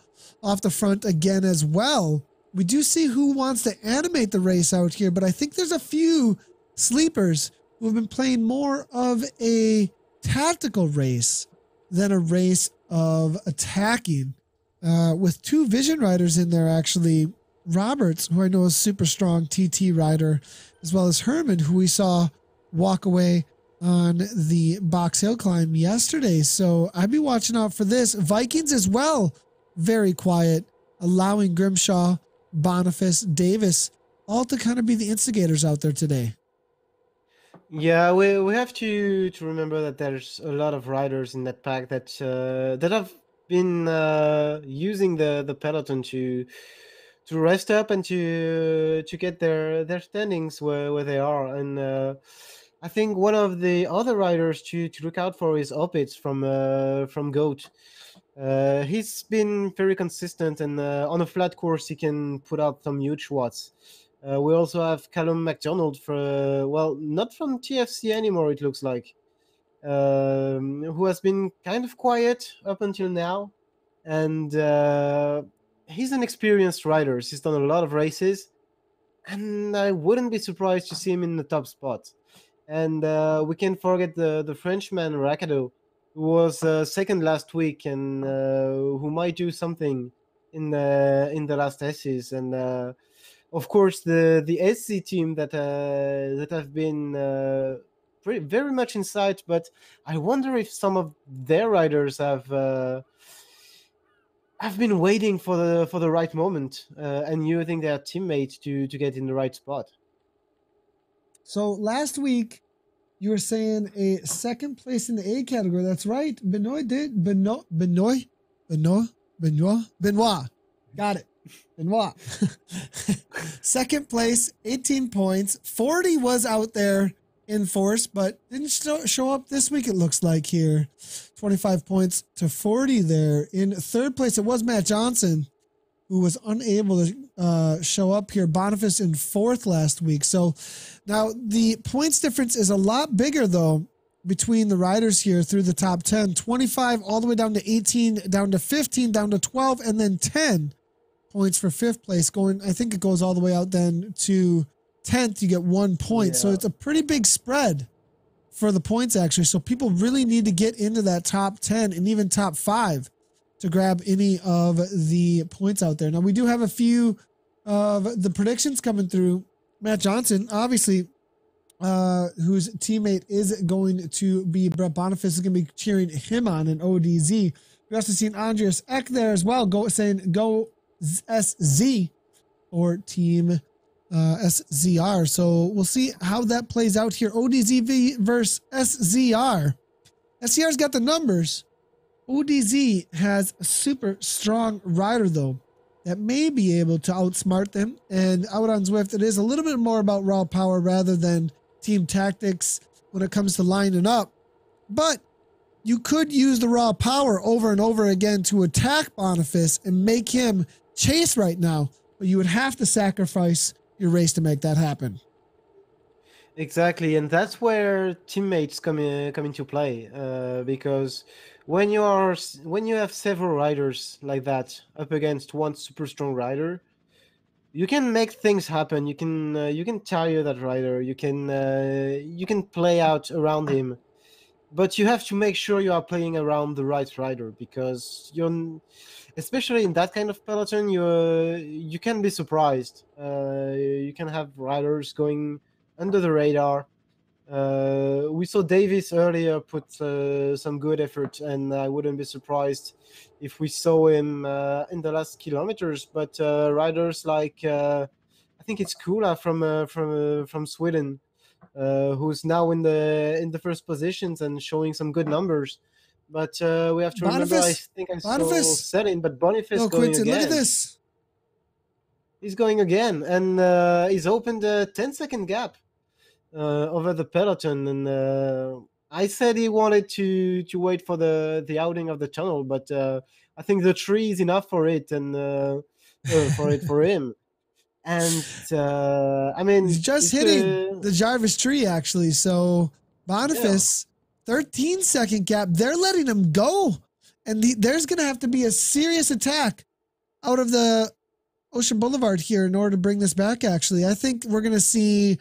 off the front again as well. We do see who wants to animate the race out here, but I think there's a few sleepers who have been playing more of a tactical race than a race of attacking, with two vision riders in there actually Roberts, who I know is super strong TT rider, as well as Herman, who we saw walk away on the Box Hill climb yesterday. So I'd be watching out for this. Vikings as well, very quiet, allowing Grimshaw, Boniface, Davis, all to kind of be the instigators out there today. Yeah, we have to remember that there's a lot of riders in that pack that that have been using the peloton to rest up and to get their standings where they are. And I think one of the other riders to look out for is Opitz from Goat. He's been very consistent, and on a flat course he can put out some huge watts. We also have Callum McDonald well, not from TFC anymore, it looks like, who has been kind of quiet up until now. And he's an experienced rider. He's done a lot of races, and I wouldn't be surprised to see him in the top spot. And we can't forget the Frenchman Racado, who was second last week, and who might do something in the last S's. And of course, the SC team that have been very much in sight, but I wonder if some of their riders have been waiting for the right moment and using their teammates to get in the right spot. So last week, you were saying a second place in the A category. That's right. Benoit. Got it. Benoit. Second place, 18 points. 40 was out there in force, but didn't show up this week, it looks like here. 25 points to 40 there. In third place, it was Matt Johnson, who was unable to show up here. Boniface in fourth last week. So now the points difference is a lot bigger, though, between the riders here through the top 10. 25 all the way down to 18, down to 15, down to 12, and then 10 points for fifth place. I think it goes all the way out then to 10th. You get 1 point. Yeah. So it's a pretty big spread for the points, actually. So people really need to get into that top 10 and even top 5 to grab any of the points out there. Now, we do have a few of the predictions coming through. Matt Johnson, obviously, whose teammate is going to be Brett Boniface, is going to be cheering him on in ODZ. We also seen Andreas Eck there as well, saying go SZ or team SZR. So we'll see how that plays out here. ODZ versus SZR. SZR's got the numbers. ODZ has a super strong rider, though, that may be able to outsmart them. And out on Zwift, it is a little bit more about raw power rather than team tactics when it comes to lining up. But you could use the raw power over and over again to attack Boniface and make him chase right now. But you would have to sacrifice your race to make that happen. Exactly, and that's where teammates come into play, because when you have several riders like that up against one super strong rider, you can make things happen. You can tire that rider. You can play out around him, but you have to make sure you are playing around the right rider, because especially in that kind of peloton, you can be surprised. You can have riders going under the radar. We saw Davis earlier put some good effort, and I wouldn't be surprised if we saw him in the last kilometers. But riders like I think it's Kula from Sweden, who's now in the first positions and showing some good numbers. But we have to remember, I think I saw Selin, but Boniface going again. Look at this. He's going again, and he's opened a 10-second gap over the peloton. And I said he wanted to wait for the outing of the tunnel, but I think the tree is enough for it, and for him. And I mean, he's just hitting the Jarvis tree, actually. So Boniface, 13-second gap. They're letting him go, and there's going to have to be a serious attack out of the Ocean Boulevard here in order to bring this back. Actually, I think we're going to see.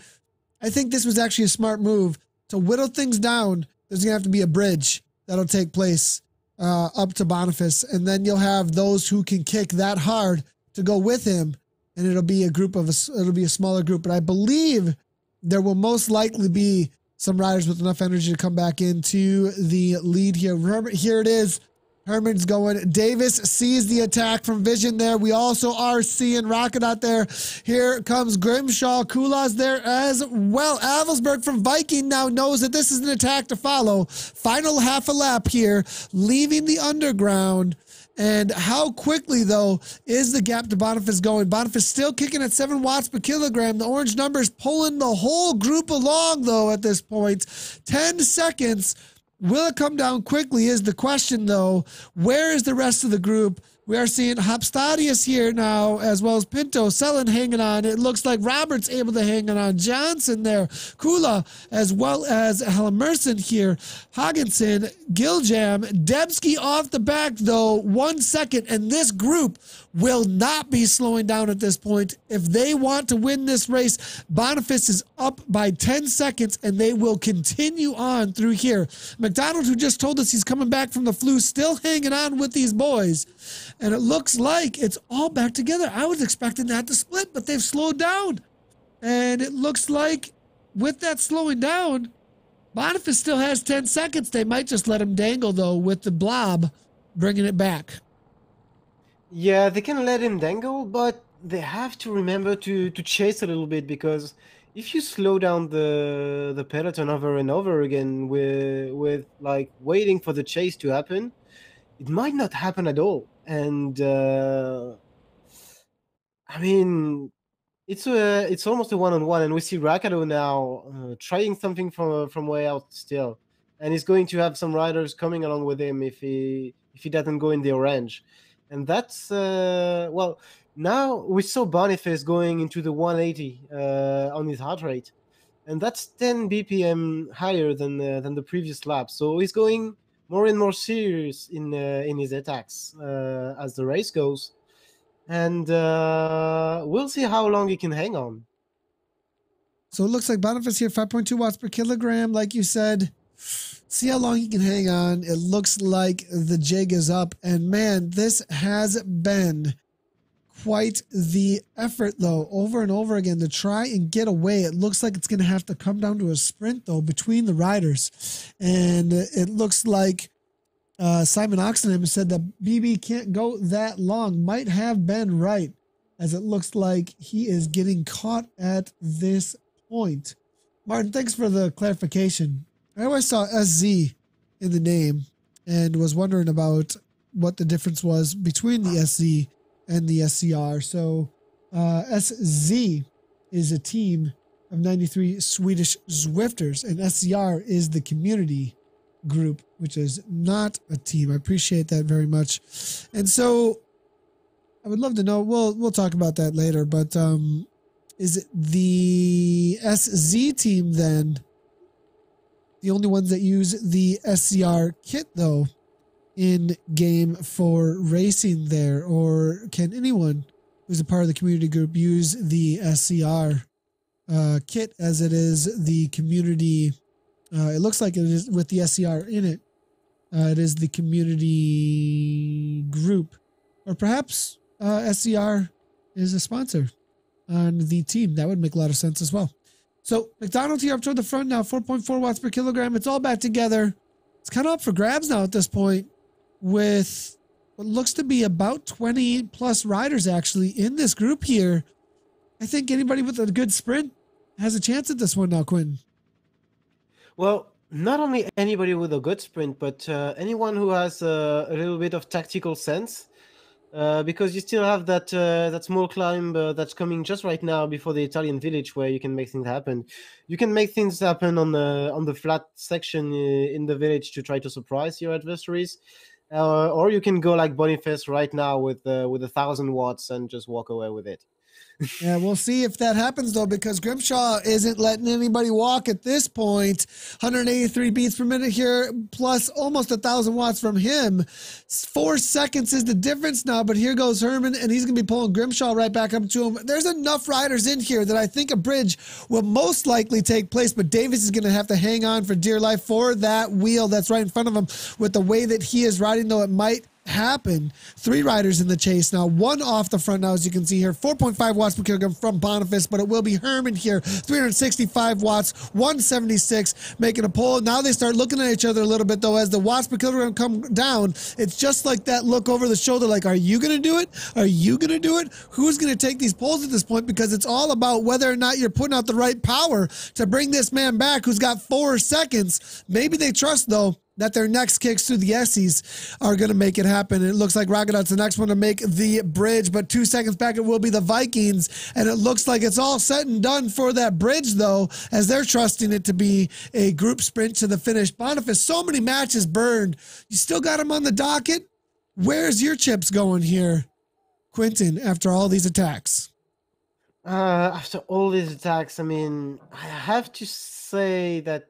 I think this was actually a smart move to whittle things down. There's going to have to be a bridge that'll take place up to Boniface, and then you'll have those who can kick that hard to go with him and it'll be a smaller group. But I believe there will most likely be some riders with enough energy to come back into the lead here. Here it is. Herman's going. Davis sees the attack from vision there. We also are seeing Rocket out there. Here comes Grimshaw. Kula's there as well. Avelsberg from Viking now knows that this is an attack to follow. Final half a lap here, leaving the underground. And how quickly, though, is the gap to Boniface going? Boniface still kicking at 7 watts per kilogram. The orange numbers pulling the whole group along, though, at this point. 10 seconds. Will it come down quickly is the question, though. Where is the rest of the group? We are seeing Hopstadius here now, as well as Pinto, Sellen hanging on. It looks like Robert's able to hang on. Johnson there. Kula, as well as Helmerson here. Hogginson, Giljam, Debsky off the back, though. 1 second, and this group will not be slowing down at this point. If they want to win this race, Boniface is up by 10 seconds, and they will continue on through here. McDonald, who just told us he's coming back from the flu, still hanging on with these boys. And it looks like it's all back together. I was expecting that to split, but they've slowed down. And it looks like with that slowing down, Boniface still has 10 seconds. They might just let him dangle, though, with the blob bringing it back. Yeah, they can let him dangle, but they have to remember to chase a little bit, because if you slow down the peloton over and over again with like waiting for the chase to happen, it might not happen at all. And I mean, it's almost a one-on-one, and we see Rakado now trying something from way out still, and he's going to have some riders coming along with him if he doesn't go in the orange. And that's well, now we saw Boniface going into the 180 on his heart rate, and that's 10 BPM higher than the previous lap. So he's going more and more serious in his attacks as the race goes, and we'll see how long he can hang on. So it looks like Boniface here, 5.2 watts per kilogram, like you said. See how long he can hang on. It looks like the jig is up. And man, this has been quite the effort, though, over and over again to try and get away. It looks like it's going to have to come down to a sprint, though, between the riders. And it looks like Simon Oxenham said that BB can't go that long. Might have been right, as it looks like he is getting caught at this point. Martin, thanks for the clarification. I always saw SZ in the name and was wondering about what the difference was between the SZ and the SCR. So SZ is a team of 93 Swedish Zwifters, and SCR is the community group, which is not a team. I appreciate that very much. And so I would love to know, we'll talk about that later, but is it the SZ team then the only ones that use the SCR kit, though, in game for racing there? Or can anyone who's a part of the community group use the SCR kit, as it is the community? It looks like it is with the SCR in it. It is the community group. Or perhaps SCR is a sponsor on the team. That would make a lot of sense as well. So McDonald's here up toward the front now, 4.4 watts per kilogram. It's all back together. It's kind of up for grabs now at this point, with what looks to be about 20 plus riders actually in this group here. I think anybody with a good sprint has a chance at this one now, Quinn. Well, not only anybody with a good sprint, but anyone who has a little bit of tactical sense. Because you still have that small climb that's coming just right now before the Italian village, where you can make things happen. You can make things happen on the flat section in the village to try to surprise your adversaries, or you can go like Boniface right now with 1,000 watts and just walk away with it. Yeah, we'll see if that happens, though, because Grimshaw isn't letting anybody walk at this point. 183 beats per minute here, plus almost 1,000 watts from him. 4 seconds is the difference now, but here goes Herman, and he's going to be pulling Grimshaw right back up to him. There's enough riders in here that I think a bridge will most likely take place, but Davis is going to have to hang on for dear life for that wheel that's right in front of him. With the way that he is riding, though, it might happen. 3 riders in the chase now, 1 off the front now, as you can see here. 4.5 watts per kilogram from Boniface, but it will be Herman here. 365 watts, 176, making a pull. Now they start looking at each other a little bit, though, as the watts per kilogram come down. It's just like that look over the shoulder, like, are you going to do it? Are you going to do it? Who's going to take these pulls at this point? Because it's all about whether or not you're putting out the right power to bring this man back who's got 4 seconds. Maybe they trust, though, that their next kicks through the Essies are going to make it happen. It looks like Rockedout's the next one to make the bridge, but 2 seconds back it will be the Vikings, and it looks like it's all set and done for that bridge, though, as they're trusting it to be a group sprint to the finish. Boniface, so many matches burned. You still got him on the docket? Where's your chips going here, Quentin, after all these attacks? After all these attacks, I mean, I have to say that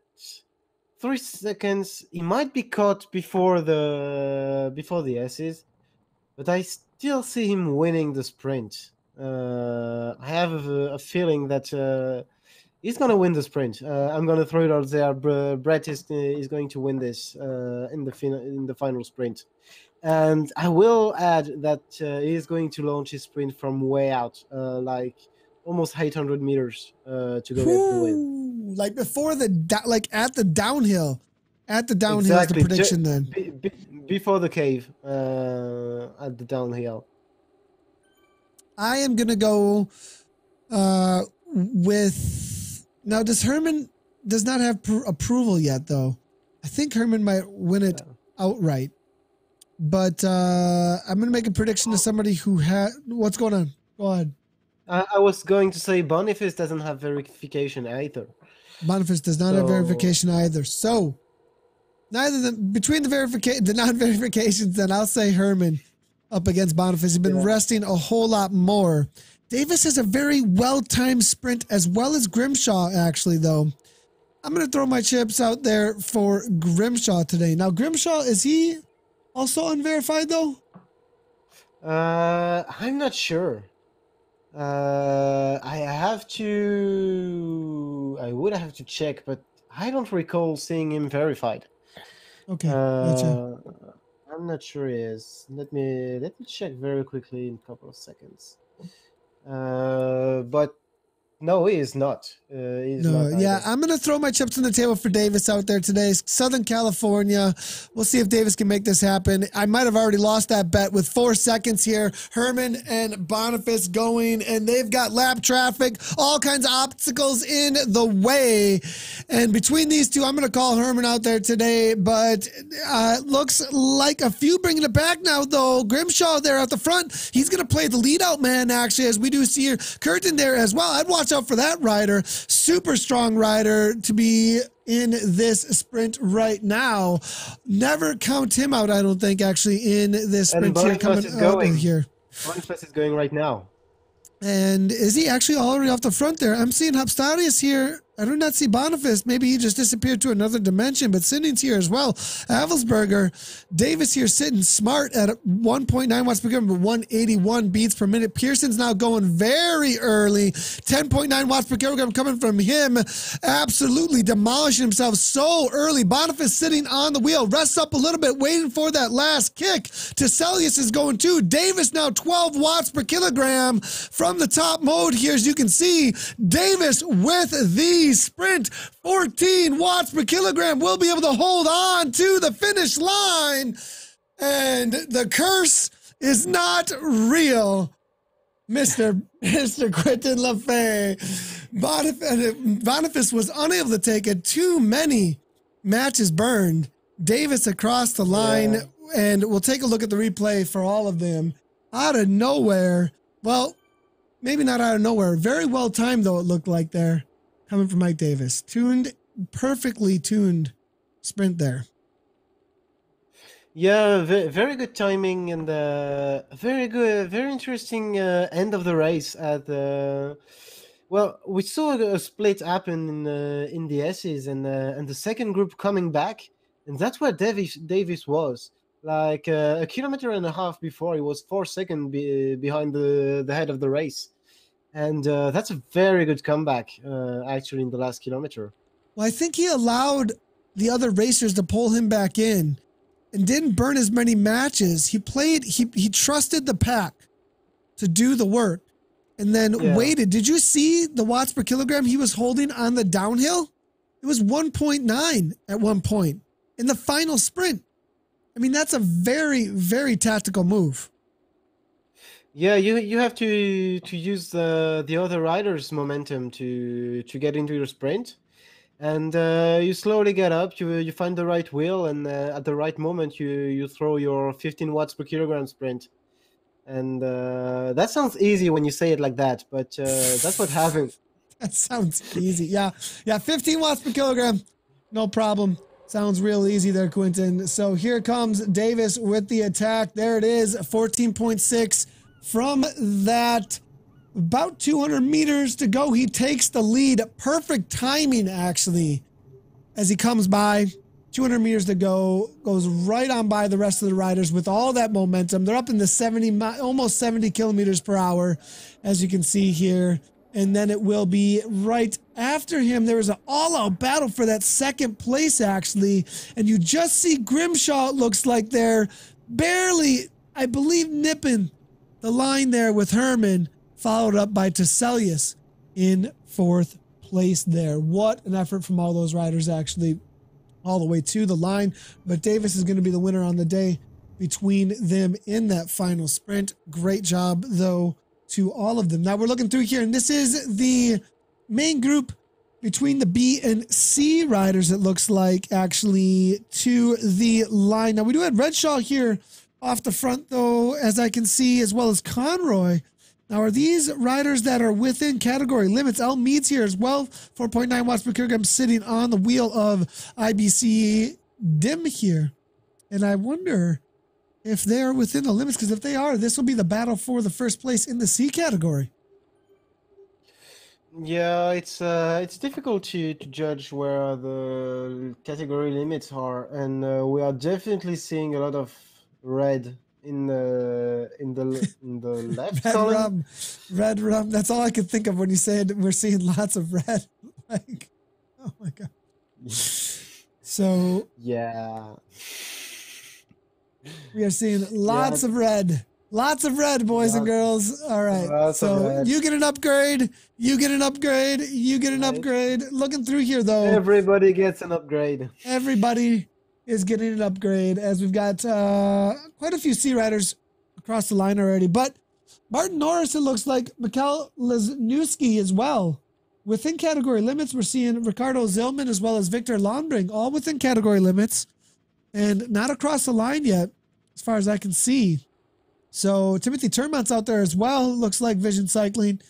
3 seconds, he might be caught before the S's, but I still see him winning the sprint. I have a feeling that he's gonna win the sprint. I'm gonna throw it out there. Brett is going to win this in the final sprint, and I will add that he is going to launch his sprint from way out, like almost 800 meters to go get the win. Like before like at the downhill. Exactly. Is the prediction then. Before the cave, at the downhill. I am going to go with... Now, Herman does not have approval yet, though. I think Herman might win it outright. But I'm going to make a prediction to somebody who had... What's going on? Go ahead. I was going to say Boniface doesn't have verification either. Boniface does not have verification either. So, between the non-verifications, then I'll say Herman up against Boniface. He's been resting a whole lot more. Davis has a very well-timed sprint, as well as Grimshaw, actually, though. I'm going to throw my chips out there for Grimshaw today. Now, Grimshaw, is he also unverified, though? I'm not sure. I would have to check, but I don't recall seeing him verified. Okay, gotcha. I'm not sure he is. Let me check very quickly in a couple of seconds. But no, he is not. Yeah, I'm going to throw my chips on the table for Davis out there today. Southern California. We'll see if Davis can make this happen. I might have already lost that bet with 4 seconds here. Herman and Boniface going, and they've got lap traffic, all kinds of obstacles in the way. And between these two, I'm going to call Herman out there today, but looks like a few bringing it back now, though. Grimshaw there at the front. He's going to play the lead out man, actually, as we do see here. Curtin there as well. I'd watch out for that rider. Super strong rider to be in this sprint right now. Never count him out, I don't think, actually, in this sprint here coming out of here. Boniface is going right now. And is he actually already off the front there? I'm seeing Hopstadius here. I do not see Boniface. Maybe he just disappeared to another dimension, but Sidney's here as well. Avelsberger, Davis here sitting smart at 1.9 watts per kilogram, but 181 beats per minute. Pearson's now going very early. 10.9 watts per kilogram coming from him. Absolutely demolishing himself so early. Boniface sitting on the wheel. Rests up a little bit, waiting for that last kick. Teselius is going too. Davis now 12 watts per kilogram from the top mode here, as you can see. Davis with the sprint, 14 watts per kilogram, will be able to hold on to the finish line, and the curse is not real. Mr. Quentin LaFay. Boniface was unable to take it. Too many matches burned. Davis across the line, and we'll take a look at the replay for all of them. Out of nowhere, well, maybe not out of nowhere, very well timed though it looked like there. Coming from Mike Davis. Perfectly tuned sprint there. Yeah, very good timing, and very interesting end of the race. Well, we saw a split happen in the S's, and the second group coming back, and that's where Davis was. Like a kilometer and a half before, he was 4 seconds behind the head of the race. And that's a very good comeback, actually, in the last kilometer. Well, I think he allowed the other racers to pull him back in. and didn't burn as many matches. He trusted the pack to do the work and then waited. Did you see the watts per kilogram he was holding on the downhill? It was 1.9 at one point in the final sprint. I mean, that's a very, very tactical move. Yeah, you have to use the other rider's momentum to get into your sprint, and you slowly get up. You find the right wheel, and at the right moment you throw your 15 watts per kilogram sprint. And that sounds easy when you say it like that, but that's what happened. That sounds easy. Yeah, 15 watts per kilogram, no problem. Sounds real easy there, Quentin. So here comes Davis with the attack. There it is, 14.6 from that. About 200 meters to go. He takes the lead. Perfect timing, actually, as he comes by. 200 meters to go. Goes right on by the rest of the riders with all that momentum. They're up in the almost 70 kilometers per hour, as you can see here. And then it will be right after him. There was an all-out battle for that second place, actually. And you just see Grimshaw, it looks like they're barely, I believe, nipping the line there with Herman, followed up by Teselius in fourth place there. What an effort from all those riders, actually, all the way to the line. But Davis is going to be the winner on the day between them in that final sprint. Great job, though, to all of them. Now we're looking through here, and this is the main group between the B and C riders, it looks like, actually, to the line. Now we do have Redshaw here off the front, though, as I can see, as well as Conroy. Now, are these riders that are within category limits? L Mead's here as well, 4.9 watts per kilogram, sitting on the wheel of IBC Dim here. And I wonder if they are within the limits, because if they are, this will be the battle for the first place in the C category. Yeah, it's difficult to judge where the category limits are, and we are definitely seeing a lot of red in the left column. Red rum. That's all I could think of when you said we're seeing lots of red. Like, oh my god. So yeah, we are seeing lots of red. Lots of red, boys and girls. All right. So you get an upgrade. You get an upgrade. You get an upgrade. Looking through here, though. Everybody gets an upgrade. Everybody is getting an upgrade, as we've got quite a few C riders across the line already. But Martin Norris, it looks like, Mikhail Lesniewski as well. Within category limits, we're seeing Ricardo Zillman as well as Victor Londring, all within category limits. And not across the line yet, as far as I can see. So Timothy Turmont's out there as well. Looks like Vision Cycling,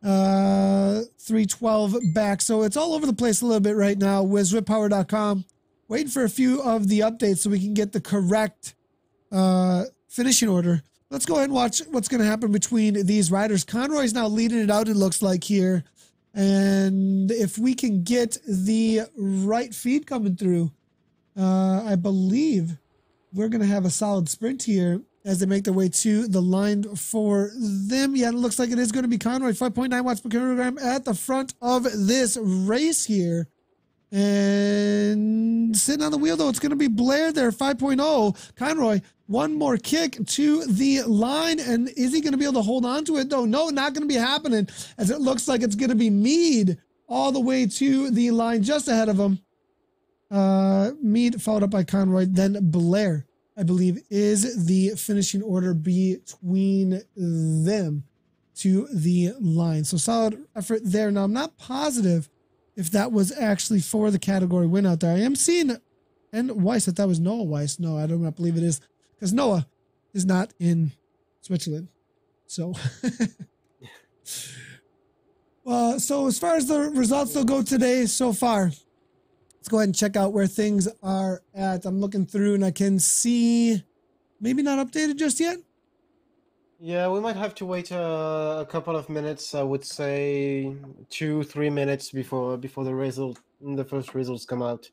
312 back. So it's all over the place a little bit right now with ZwiftPower.com. Waiting for a few of the updates so we can get the correct finishing order. Let's go ahead and watch what's going to happen between these riders. Conroy's now leading it out, it looks like here. And if we can get the right feed coming through, I believe we're going to have a solid sprint here as they make their way to the line for them. Yeah, it looks like it is going to be Conroy, 5.9 watts per kilogram at the front of this race here. And sitting on the wheel, though, it's going to be Blair there, 5.0. Conroy, one more kick to the line. And is he going to be able to hold on to it, though? No, not going to be happening, as it looks like it's going to be Mead all the way to the line just ahead of him. Mead followed up by Conroy, then Blair, I believe, is the finishing order between them to the line. So solid effort there. Now, I'm not positive if that was actually for the category win out there. I am seeing, and Weiss, that was Noah Weiss. No, I do not believe it is, because Noah is not in Switzerland. So, so as far as the results will go today so far, let's go ahead and check out where things are at. I'm looking through and I can see maybe not updated just yet. Yeah, we might have to wait a couple of minutes. I would say 2-3 minutes before the first results come out.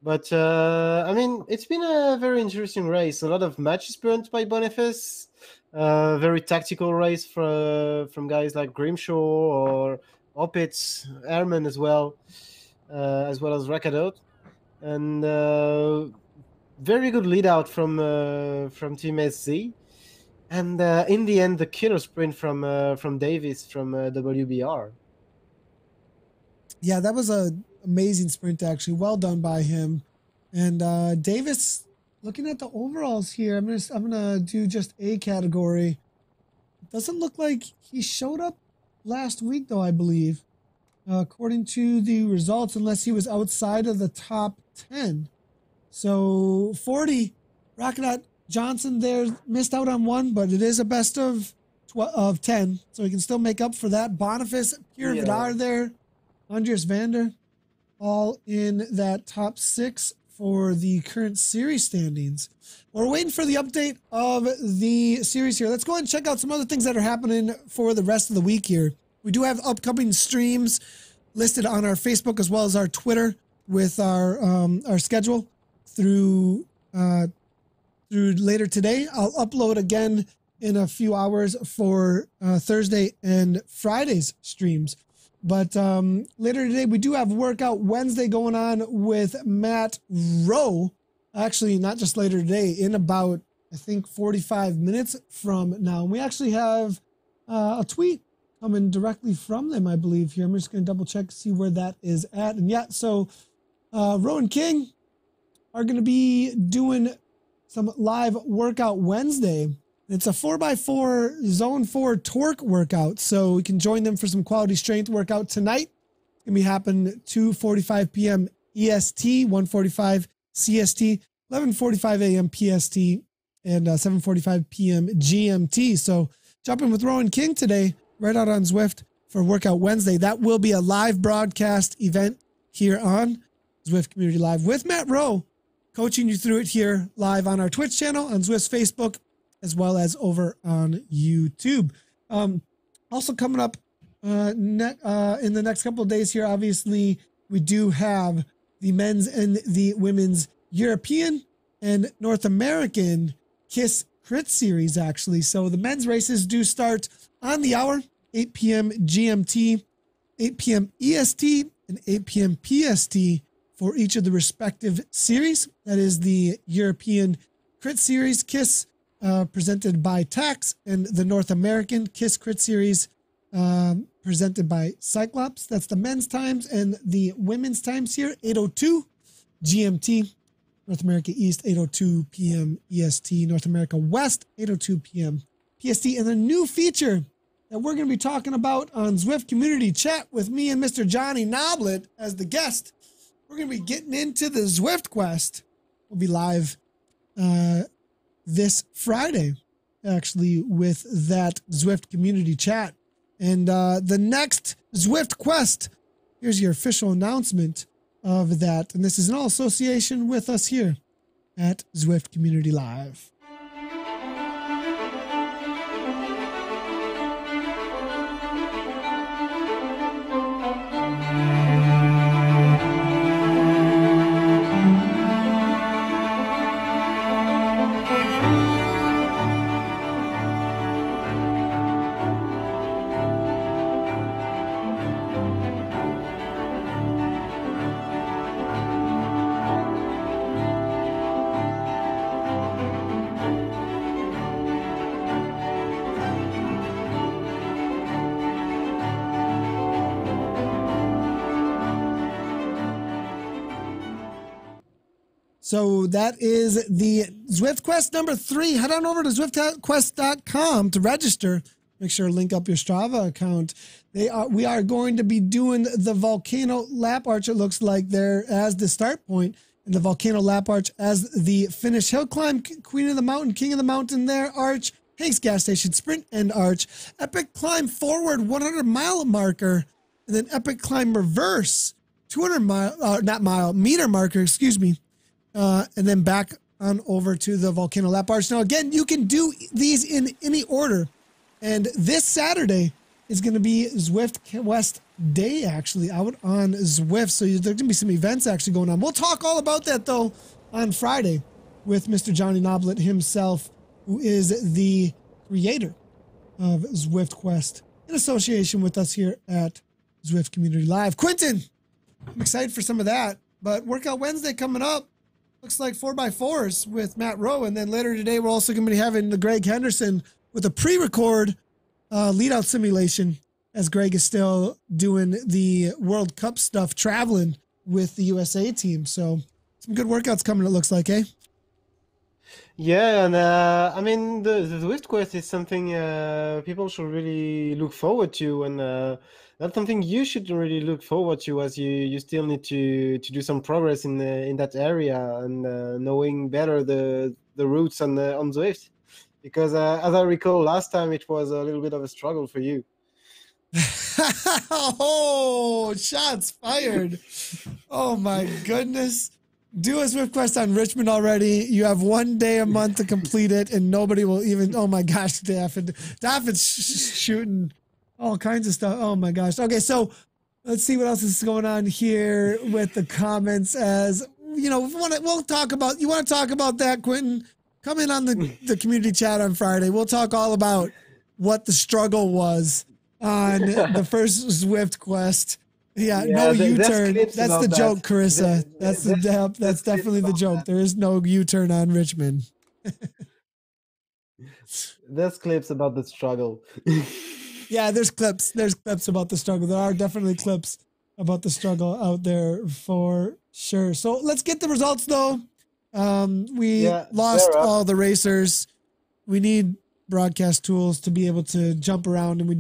But I mean, it's been a very interesting race. A lot of matches burnt by Boniface. Very tactical race from guys like Grimshaw or Opitz, Ehrman as well as Rakadot. And very good lead out from Team SZ. And in the end, the killer sprint from Davis from WBR. Yeah, that was an amazing sprint, actually. Well done by him. And Davis, looking at the overalls here, I'm gonna do just a category. It doesn't look like he showed up last week, though, I believe, according to the results, unless he was outside of the top 10. So 40, Rockonaut Johnson there missed out on one, but it is a best of 10, so he can still make up for that. Boniface, Pierre Vidar there, Andres Vander, all in that top 6 for the current series standings. We're waiting for the update of the series here. Let's go ahead and check out some other things that are happening for the rest of the week here. We do have upcoming streams listed on our Facebook as well as our Twitter with our schedule through later today. I'll upload again in a few hours for Thursday and Friday's streams. But later today, we do have Workout Wednesday going on with Matt Rowe. Actually, not just later today, in about, I think, 45 minutes from now. And we actually have a tweet coming directly from them, I believe, here. I'm just going to double check to see where that is at. And yeah, so Rowe and King are going to be doing some live Workout Wednesday. It's a 4x4 Zone 4 torque workout, so we can join them for some quality strength workout tonight. It's going to be happening 2:45 p.m. EST, 1:45 CST, 11:45 a.m. PST, and 7:45 p.m. GMT. So jump in with Rowan King today, right out on Zwift for Workout Wednesday. That will be a live broadcast event here on Zwift Community Live with Matt Rowe, coaching you through it here live on our Twitch channel, on Zwift's Facebook, as well as over on YouTube. Also coming up in the next couple of days here, obviously, we do have the men's and the women's European and North American KISS Crit Series, actually. So the men's races do start on the hour, 8 p.m. GMT, 8 p.m. EST, and 8 p.m. PST for each of the respective series. That is the European Crit Series, KISS, presented by Tax, and the North American KISS Crit Series presented by Cyclops. That's the men's times, and the women's times here, 8:02 GMT, North America East, 8:02 p.m. EST, North America West, 8:02 p.m. PST, and a new feature that we're going to be talking about on Zwift Community Chat with me and Mr. Johnny Noblet as the guest. We're going to be getting into the Zwift Quest. We'll be live this Friday, actually, with that Zwift Community Chat. And the next Zwift Quest, here's your official announcement of that. And this is in all association with us here at Zwift Community Live. So that is the Zwift Quest number 3. Head on over to zwiftquest.com to register. Make sure to link up your Strava account. We are going to be doing the Volcano Lap Arch, it looks like, there as the start point, and the Volcano Lap Arch as the finish. Hill Climb, Queen of the Mountain, King of the Mountain there, Arch, Hanks Gas Station, Sprint End Arch, Epic Climb Forward 100-mile marker, and then Epic Climb Reverse 200 meter marker, excuse me. And then back on over to the Volcano Lap Arch. Now, again, you can do these in any order. And this Saturday is going to be Zwift Quest Day, actually, out on Zwift. So there's going to be some events actually going on. We'll talk all about that, though, on Friday with Mr. Johnny Noblet himself, who is the creator of Zwift Quest, in association with us here at Zwift Community Live. Quentin, I'm excited for some of that. But Workout Wednesday coming up. looks like 4x4s with Matt Rowe. And then later today, we're also going to be having the Greg Henderson with a pre-record lead out simulation, as Greg is still doing the World Cup stuff, traveling with the USA team. So some good workouts coming, it looks like, eh? Yeah, and I mean the Zwift quest is something people should really look forward to, and that's something you should really look forward to, as you still need to do some progress in that area, and knowing better the routes on Zwift, because as I recall last time it was a little bit of a struggle for you. Oh, shots fired. Oh my goodness. Do a Zwift quest on Richmond already. You have 1 day a month to complete it, and nobody will even. Oh my gosh, Daffod's shooting all kinds of stuff. Oh my gosh. Okay, so let's see what else is going on here with the comments. As you know, we'll talk about. You want to talk about that, Quentin? Come in on the community chat on Friday. We'll talk all about what the struggle was on the first Zwift quest. Yeah, no U-turn. That's the joke, Carissa. That's definitely the joke. There is no U-turn on Richmond. There's clips about the struggle. Yeah, there's clips. There's clips about the struggle. There are definitely clips about the struggle out there for sure. So let's get the results, though. We lost all the racers. We need broadcast tools to be able to jump around, and we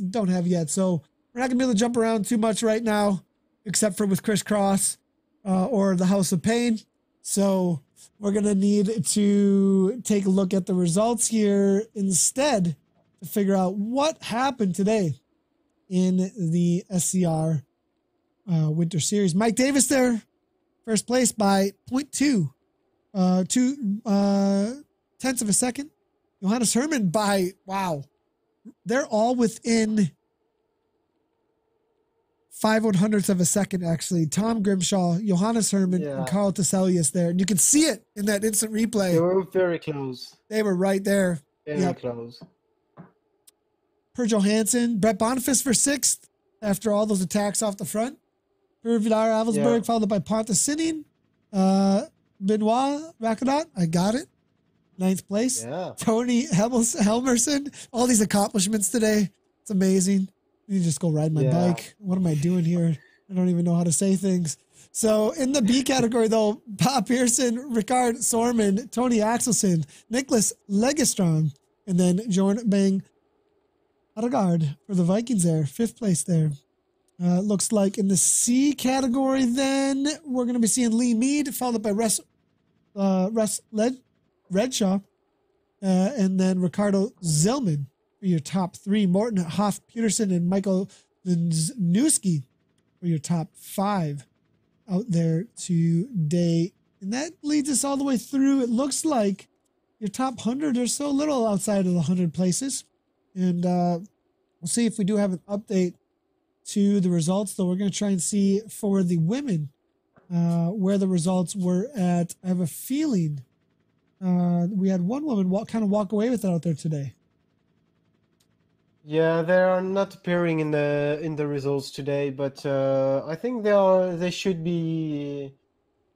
don't have yet. So we're not gonna be able to jump around too much right now, except for with Crisscross or the House of Pain. So we're gonna need to take a look at the results here instead to figure out what happened today in the SCR Winter Series. Mike Davis there, first place by 0.2, 2/10 of a second. Johannes Herman by, wow, they're all within 5/100ths of a second, actually. Tom Grimshaw, Johannes Herman, and Carl Teselius there. And you can see it in that instant replay. They were very close. They were right there. Very close. Per Johansson, Brett Boniface for 6th after all those attacks off the front. Per Vidar Avelsberg, followed by Pontus Sinning. Benoit Rakadat, I got it. 9th place. Yeah. Tony Helmerson, all these accomplishments today. It's amazing. You just go ride my bike. What am I doing here? I don't even know how to say things. So in the B category, though, Bob Pearson, Ricard Sorman, Tony Axelson, Nicholas Legestrom, and then Jorn Bang Aragard for the Vikings there. 5th place there. Looks like in the C category, then we're going to be seeing Lee Mead, followed by Russ Redshaw, and then Ricardo Zellman for your top 3. Morton Hoff Peterson and Michael Newski for your top 5 out there today. And that leads us all the way through. It looks like your top 100 are so little outside of the 100 places. And we'll see if we do have an update to the results, though. We're going to try and see for the women where the results were at. I have a feeling we had one woman walk away with it out there today. Yeah, they are not appearing in the results today, but I think they should be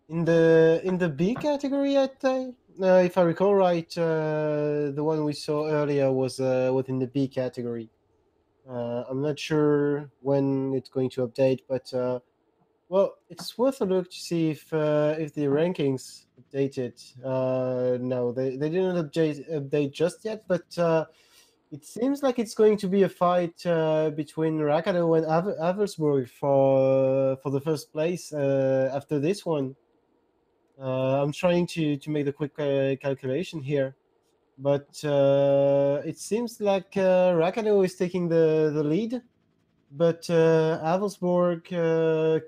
in the B category. I think, if I recall right, the one we saw earlier was within the B category. I'm not sure when it's going to update, but well, it's worth a look to see if the rankings updated. No, they didn't update just yet, but it seems like it's going to be a fight between Rakado and Avelsburg for the first place after this one. I'm trying to make the quick calculation here, but it seems like Rakado is taking the lead, but Avelsburg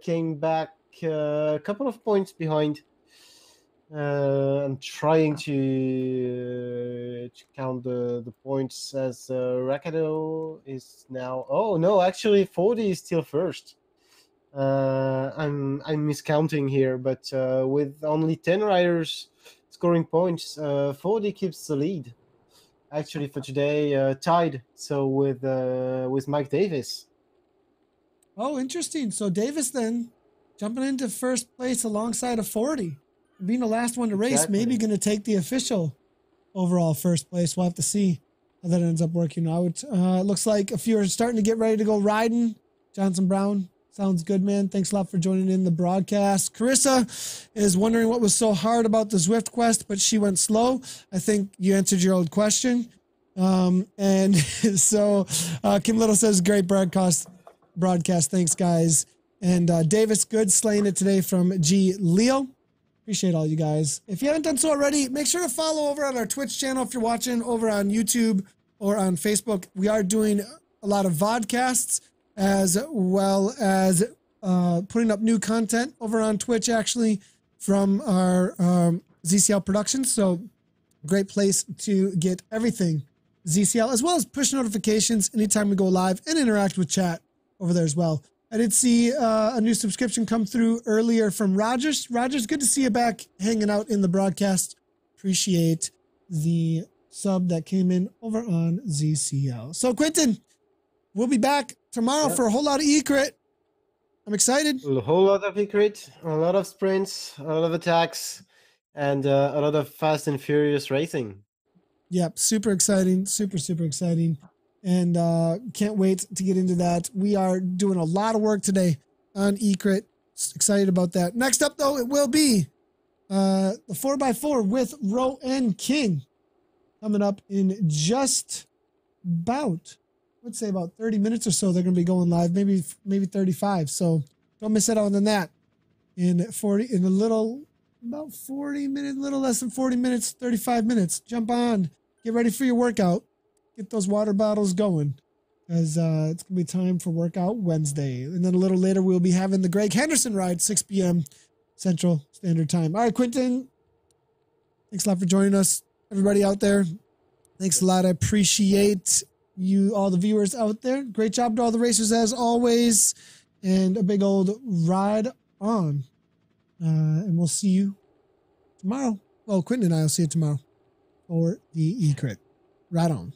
came back a couple of points behind. I'm trying to count the points, as Rakado is now. Oh no, actually 40 is still first. I'm miscounting here, but with only 10 riders scoring points, 40 keeps the lead. Actually, for today, tied. So with Mike Davis. Oh, interesting. So Davis then jumping into first place alongside of 40. being the last one to race, Exactly. maybe going to take the official overall first place. We'll have to see how that ends up working out. It looks like a few are starting to get ready to go riding. Johnson Brown, sounds good, man. Thanks a lot for joining in the broadcast. Carissa is wondering what was so hard about the Zwift quest, but she went slow. I think you answered your old question. And so Kim Little says, great broadcast. Thanks, guys. And Davis Good slaying it today from G. Leo. Appreciate all you guys. If you haven't done so already, make sure to follow over on our Twitch channel if you're watching over on YouTube or on Facebook. We are doing a lot of vodcasts as well as putting up new content over on Twitch, actually, from our ZCL Productions. So great place to get everything ZCL, as well as push notifications anytime we go live and interact with chat over there as well. I did see a new subscription come through earlier from Rogers. Rogers, good to see you back hanging out in the broadcast. Appreciate the sub that came in over on ZCL. So, Quentin, we'll be back tomorrow for a whole lot of E-Crit. I'm excited. A whole lot of E-Crit, a lot of sprints, a lot of attacks, and a lot of fast and furious racing. Yep, super exciting. Super, super exciting. And can't wait to get into that. We are doing a lot of work today on E-Crit. Excited about that. Next up, though, it will be the 4x4 with Roe and King coming up in just about, let's say about 30 minutes or so. They're going to be going live, maybe 35. So don't miss out on that. In a little, about 40 minutes, little less than 40 minutes, 35 minutes. Jump on, get ready for your workout. Get those water bottles going, because it's going to be time for Workout Wednesday. And then a little later, we'll be having the Greg Henderson ride, 6 p.m. Central Standard Time. All right, Quentin, thanks a lot for joining us. Everybody out there, thanks a lot. I appreciate you, all the viewers out there. Great job to all the racers, as always. And a big old ride on. And we'll see you tomorrow. Well, Quentin and I will see you tomorrow for the E-Crit. Right on.